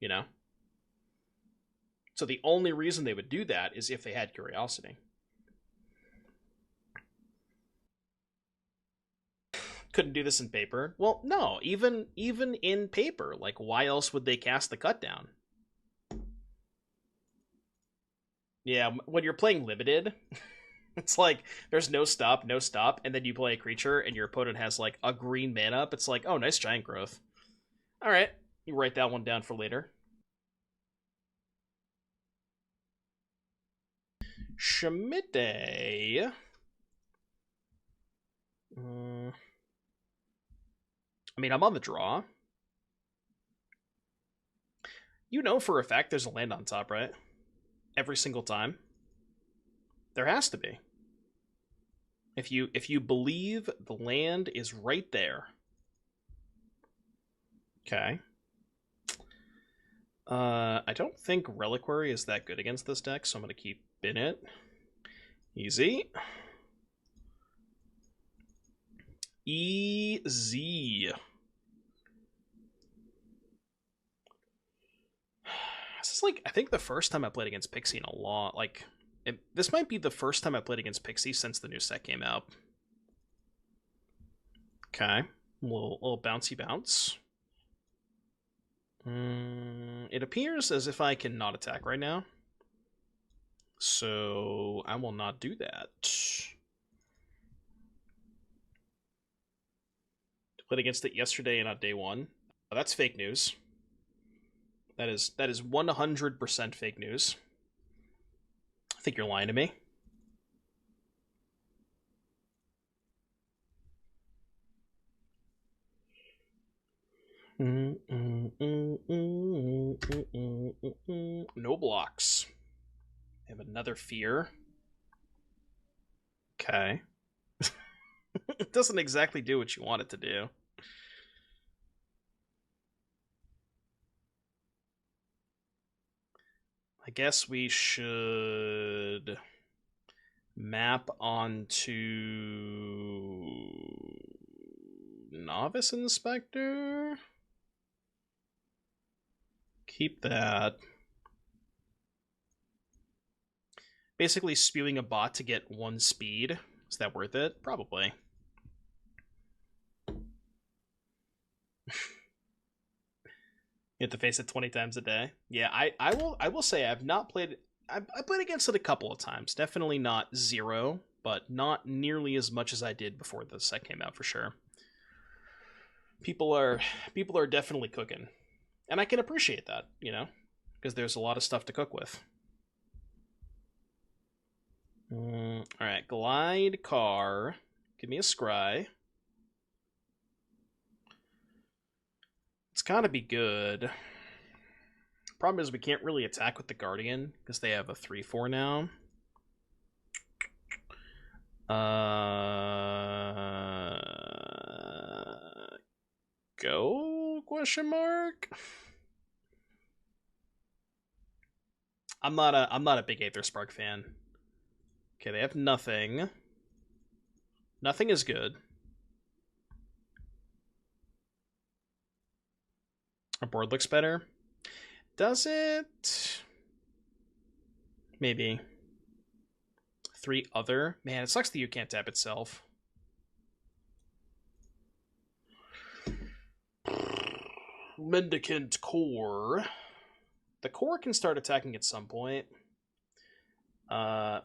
you know? So the only reason they would do that is if they had Curiosity. Couldn't do this in paper. Well, no, even in paper, like, why else would they cast the Cut Down? Yeah, when you're playing limited, it's like there's no stop, and then you play a creature and your opponent has like a green mana up. It's like, oh, nice Giant Growth. All right, you write that one down for later. Schmidt. I mean, I'm on the draw. You know for a fact there's a land on top, right? Every single time. There has to be. If you believe the land is right there. Okay. I don't think Reliquary is that good against this deck, so I'm going to keep in it. Easy. Easy. This is like, I think the first time I played against Pixie in a lot. Like, this might be the first time I played against Pixie since the new set came out. Okay. Little bouncy bounce. It appears as if I can not attack right now. So I will not do that. Played against it yesterday and on day one. Oh, that's fake news. That is 100% fake news. I think you're lying to me. No blocks. I have another fear. Okay. It doesn't exactly do what you want it to do. I guess we should map onto Novice Inspector. Keep that. Basically spewing a bot to get 1 speed. Is that worth it? Probably. You have to face it 20 times a day. Yeah, I will say I've not played. I played against it a couple of times. Definitely not 0, but not nearly as much as I did before the set came out for sure. People are definitely cooking, and I can appreciate that, you know, because there's a lot of stuff to cook with. All right, Glidecar. Give me a scry. It's gotta be good. Problem is we can't really attack with the Guardian because they have a 3/4 now. Go? Question mark. I'm not a big Aetherspark fan. Okay, they have nothing. Nothing is good. Our board looks better. Does it? Maybe. 3 other? Man, it sucks that you can't tap itself. Mendicant Core. The Core can start attacking at some point.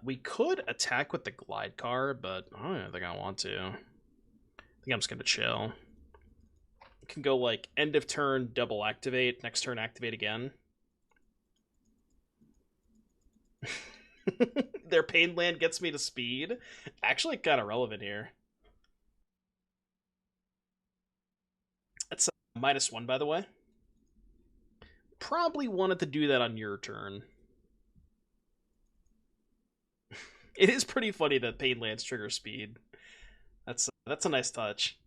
We could attack with the Glidecar, but I don't think I want to. I think I'm just gonna chill. Can go like end of turn, double activate, next turn activate again. Their pain land gets me to speed. Actually kind of relevant here. That's -1, by the way. Probably wanted to do that on your turn. It is pretty funny that Pain Lands trigger speed. That's a nice touch.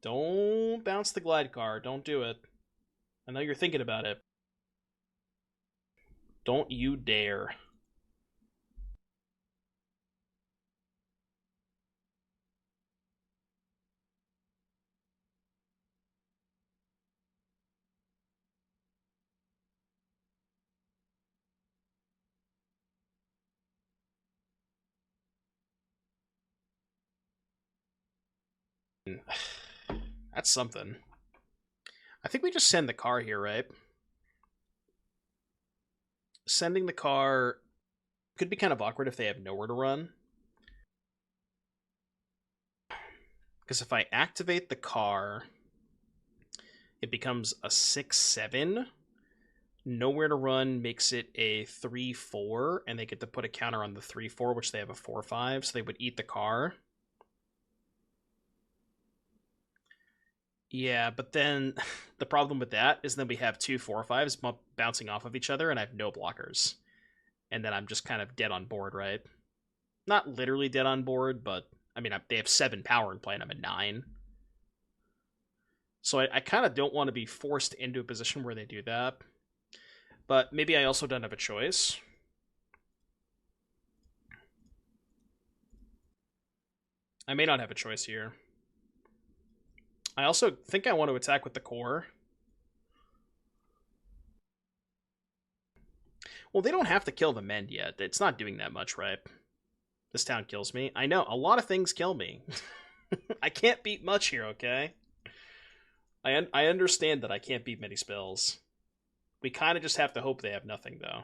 Don't bounce the Glidecar. Don't do it. I know you're thinking about it. Don't you dare. That's something. I think we just send the car here, right? Sending the car could be kind of awkward if they have nowhere to run. Because if I activate the car, it becomes a 6/7. Nowhere to run makes it a 3/4, and they get to put a counter on the 3/4, which they have a 4/5, so they would eat the car. Yeah, but then the problem with that is then we have two 4/5s bouncing off of each other, and I have no blockers. And then I'm just kind of dead on board, right? Not literally dead on board, but I mean, they have 7 power in play, and I'm at 9. So I kind of don't want to be forced into a position where they do that. But maybe I also don't have a choice. I may not have a choice here. I also think I want to attack with the core. Well, they don't have to kill the Mend yet. It's not doing that much, right? This town kills me. I know, a lot of things kill me. I can't beat much here, okay? I understand that I can't beat many spells. We kind of just have to hope they have nothing, though.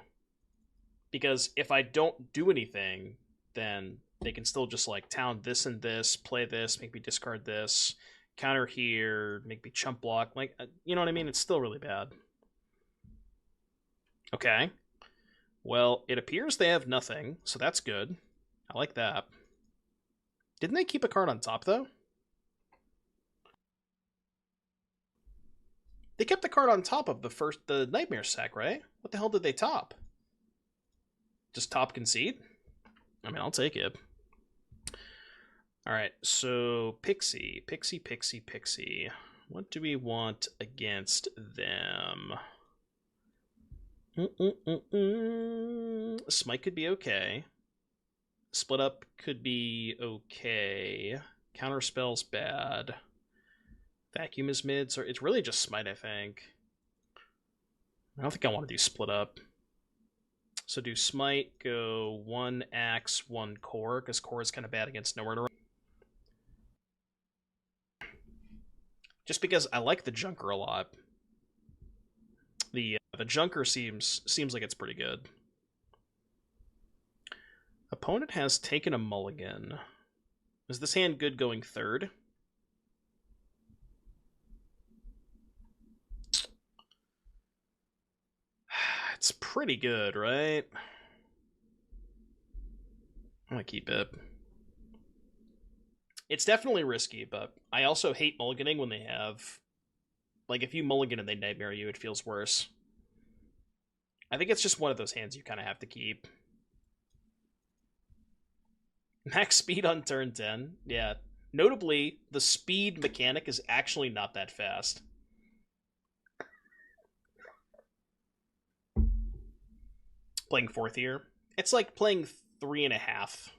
Because if I don't do anything, then they can still just, like, town this and this, play this, make me discard this, counter here, make me chump block. Like, you know what I mean? It's still really bad. Okay. Well, it appears they have nothing, so that's good. I like that. Didn't they keep a card on top, though? They kept the card on top of the Nightmare Sack, right? What the hell did they top? Just top Concede? I mean, I'll take it. Alright, so Pixie. What do we want against them? Smite could be okay. Split up could be okay. Counterspell's bad. Vacuum is mid, so it's really just Smite, I think. I don't think I want to do split up. So do Smite, go 1 Axe, 1 Core, because Core is kind of bad against nowhere to run. Just because I like the Junker a lot. The Junker seems like it's pretty good. Opponent has taken a mulligan. Is this hand good going third? It's pretty good, right? I'm gonna keep it. It's definitely risky, but I also hate mulliganing when they have... Like, if you mulligan and they nightmare you, it feels worse. I think it's just one of those hands you kind of have to keep. Max speed on turn 10? Yeah. Notably, the speed mechanic is actually not that fast. Playing 4th here. It's like playing 3.5.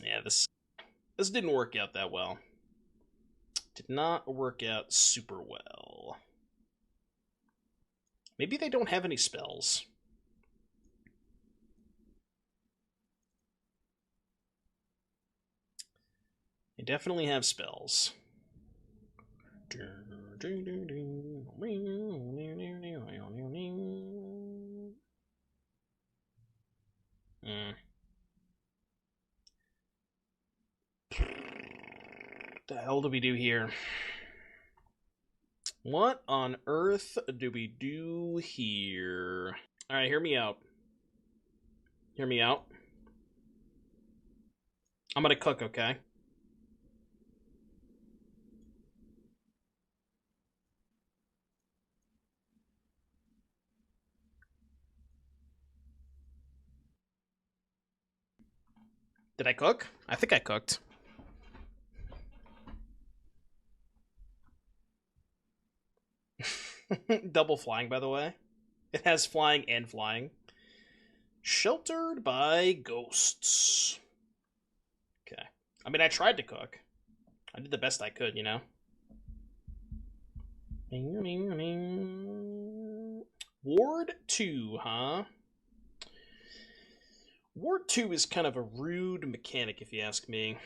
Yeah, this didn't work out that well. Did not work out super well. Maybe they don't have any spells. They definitely have spells. The hell do we do here? What on earth do we do here? Alright, hear me out. Hear me out. I'm gonna cook, okay? Did I cook? I think I cooked. Double flying, by the way. It has flying and flying. Sheltered by ghosts. Okay. I mean, I tried to cook. I did the best I could, you know? Ward 2, huh? Ward 2 is kind of a rude mechanic, if you ask me.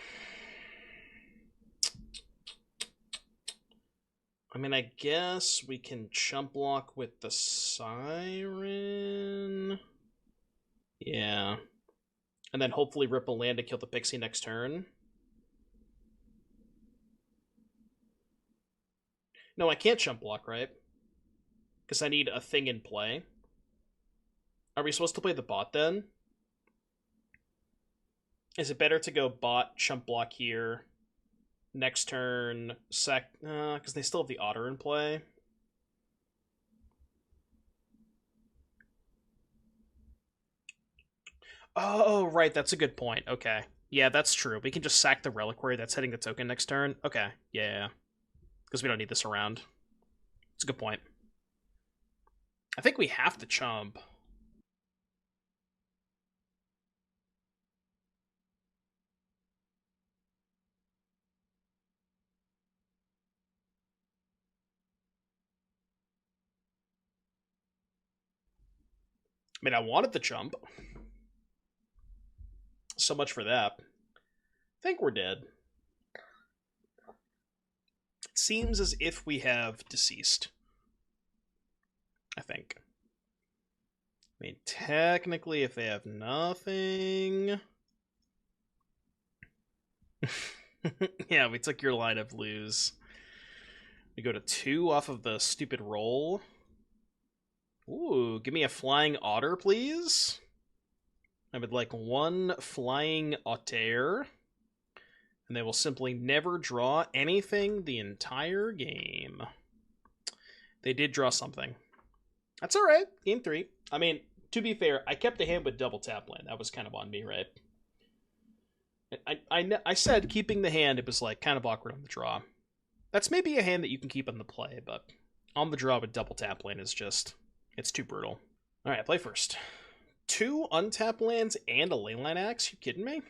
I mean, I guess we can chump block with the Siren. Yeah. And then hopefully rip a land to kill the Pixie next turn. No, I can't chump block, right? Because I need a thing in play. Are we supposed to play the bot then? Is it better to go bot, chump block here, next turn, because they still have the Otter in play. Oh, right, that's a good point. Okay. Yeah, that's true. We can just sack the Reliquary that's hitting the token next turn. Okay, yeah. Because we don't need this around. It's a good point. I think we have to chump. I mean, I wanted the chump. So much for that. I think we're dead. It seems as if we have deceased. I think. I mean, technically, if they have nothing... Yeah, we took your line of lose. We go to 2 off of the stupid roll. Ooh, give me a flying otter, please. I would like 1 flying otter. And they will simply never draw anything the entire game. They did draw something. That's alright. Game 3. I mean, to be fair, I kept the hand with double tap land. That was kind of on me, right? I said keeping the hand, it was like kind of awkward on the draw. That's maybe a hand that you can keep on the play, but on the draw with double tap land is just, it's too brutal. Alright, play first. 2 untap lands and a Leyline Axe? You kidding me?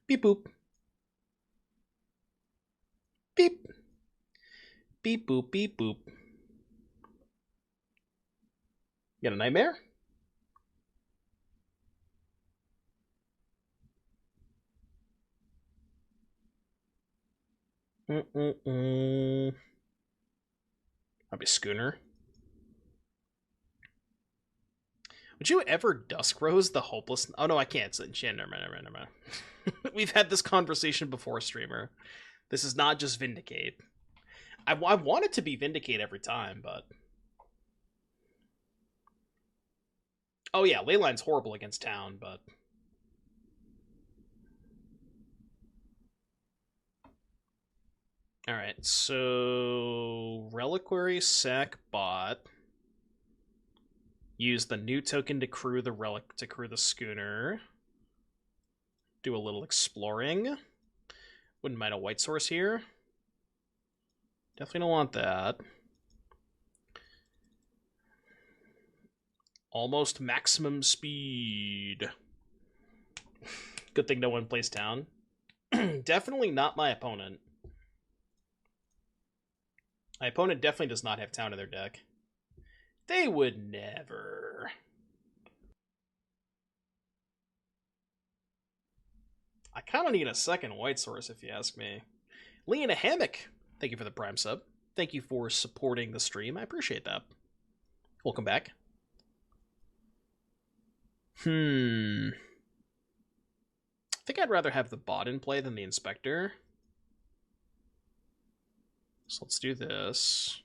Beep boop. Beep. Beep boop, beep boop. You got a nightmare? Probably Schooner. Would you ever Dusk Rose the hopeless? Oh no, I can't. Never mind. We've had this conversation before, streamer. This is not just Vindicate. I want it to be Vindicate every time, but... Oh yeah, Leyline's horrible against town, but... Alright, so... Reliquary, sack, bot. Use the new token to crew the schooner. Do a little exploring. Wouldn't mind a white source here. Definitely don't want that. Almost maximum speed. Good thing no one plays town. Definitely not my opponent. My opponent definitely does not have town in their deck. They would never. I kind of need a second white source, if you ask me. Lee in a hammock. Thank you for the Prime sub. Thank you for supporting the stream. I appreciate that. Welcome back. I think I'd rather have the bot in play than the Inspector. So let's do this.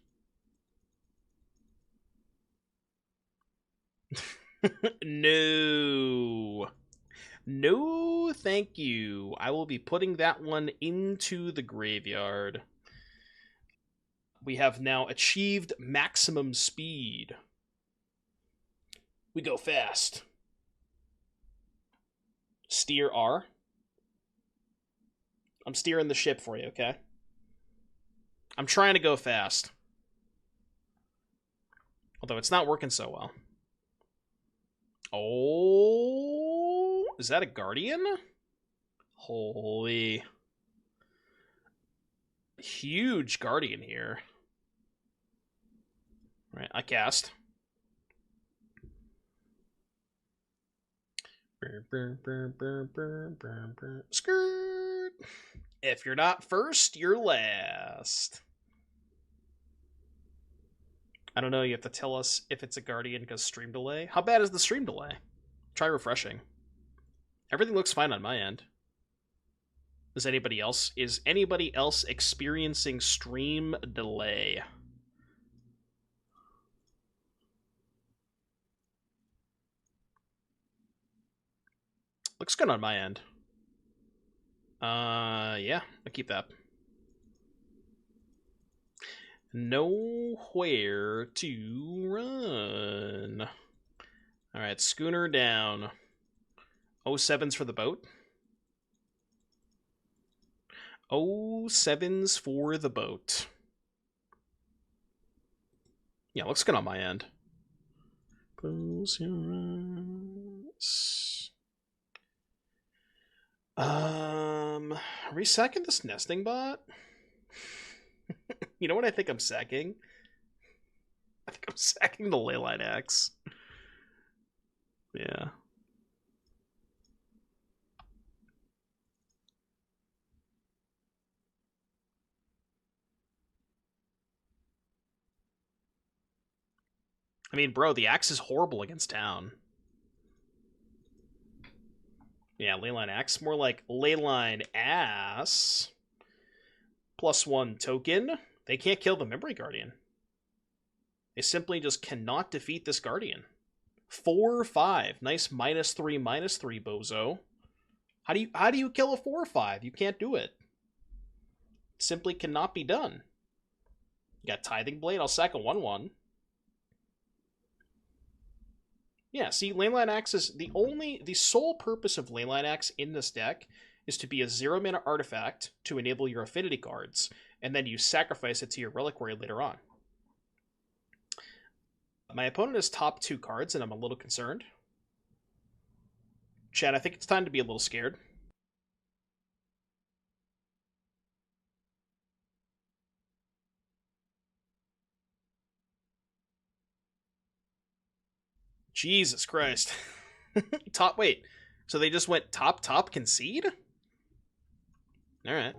No. No, thank you. I will be putting that one into the graveyard. We have now achieved maximum speed. We go fast. Steer R. I'm steering the ship for you, okay? I'm trying to go fast. Although it's not working so well. Oh, is that a Guardian? Holy. Huge Guardian here. All right, I cast. Skirt. If you're not first, you're last. I don't know, you have to tell us if it's a Guardian because stream delay. How bad is the stream delay? Try refreshing. Everything looks fine on my end. Is anybody else experiencing stream delay? Looks good on my end. Yeah, I'll keep that. Nowhere to run. Alright, Schooner down. 07's for the boat. 07's for the boat. Yeah, looks good on my end. Close your eyes. Are we sacking this nesting bot? You know what I think I'm sacking? I think I'm sacking the Leyline Axe. Yeah. I mean, bro, the Axe is horrible against town. Yeah, Leyline Axe. More like Leyline Ass. +1 token. They can't kill the Memory Guardian. They simply just cannot defeat this Guardian. 4/5. Nice -3/-3, bozo. How do you kill a 4/5? You can't do it. It simply cannot be done. You got Tithing Blade. I'll sack a 1/1. Yeah, see, Leyline Axe is the sole purpose of Leyline Axe in this deck is to be a 0-mana artifact to enable your Affinity cards, and then you sacrifice it to your Reliquary later on. My opponent has top 2 cards, and I'm a little concerned. Chad, I think it's time to be a little scared. Jesus Christ. Wait. So they just went top, concede? Alright.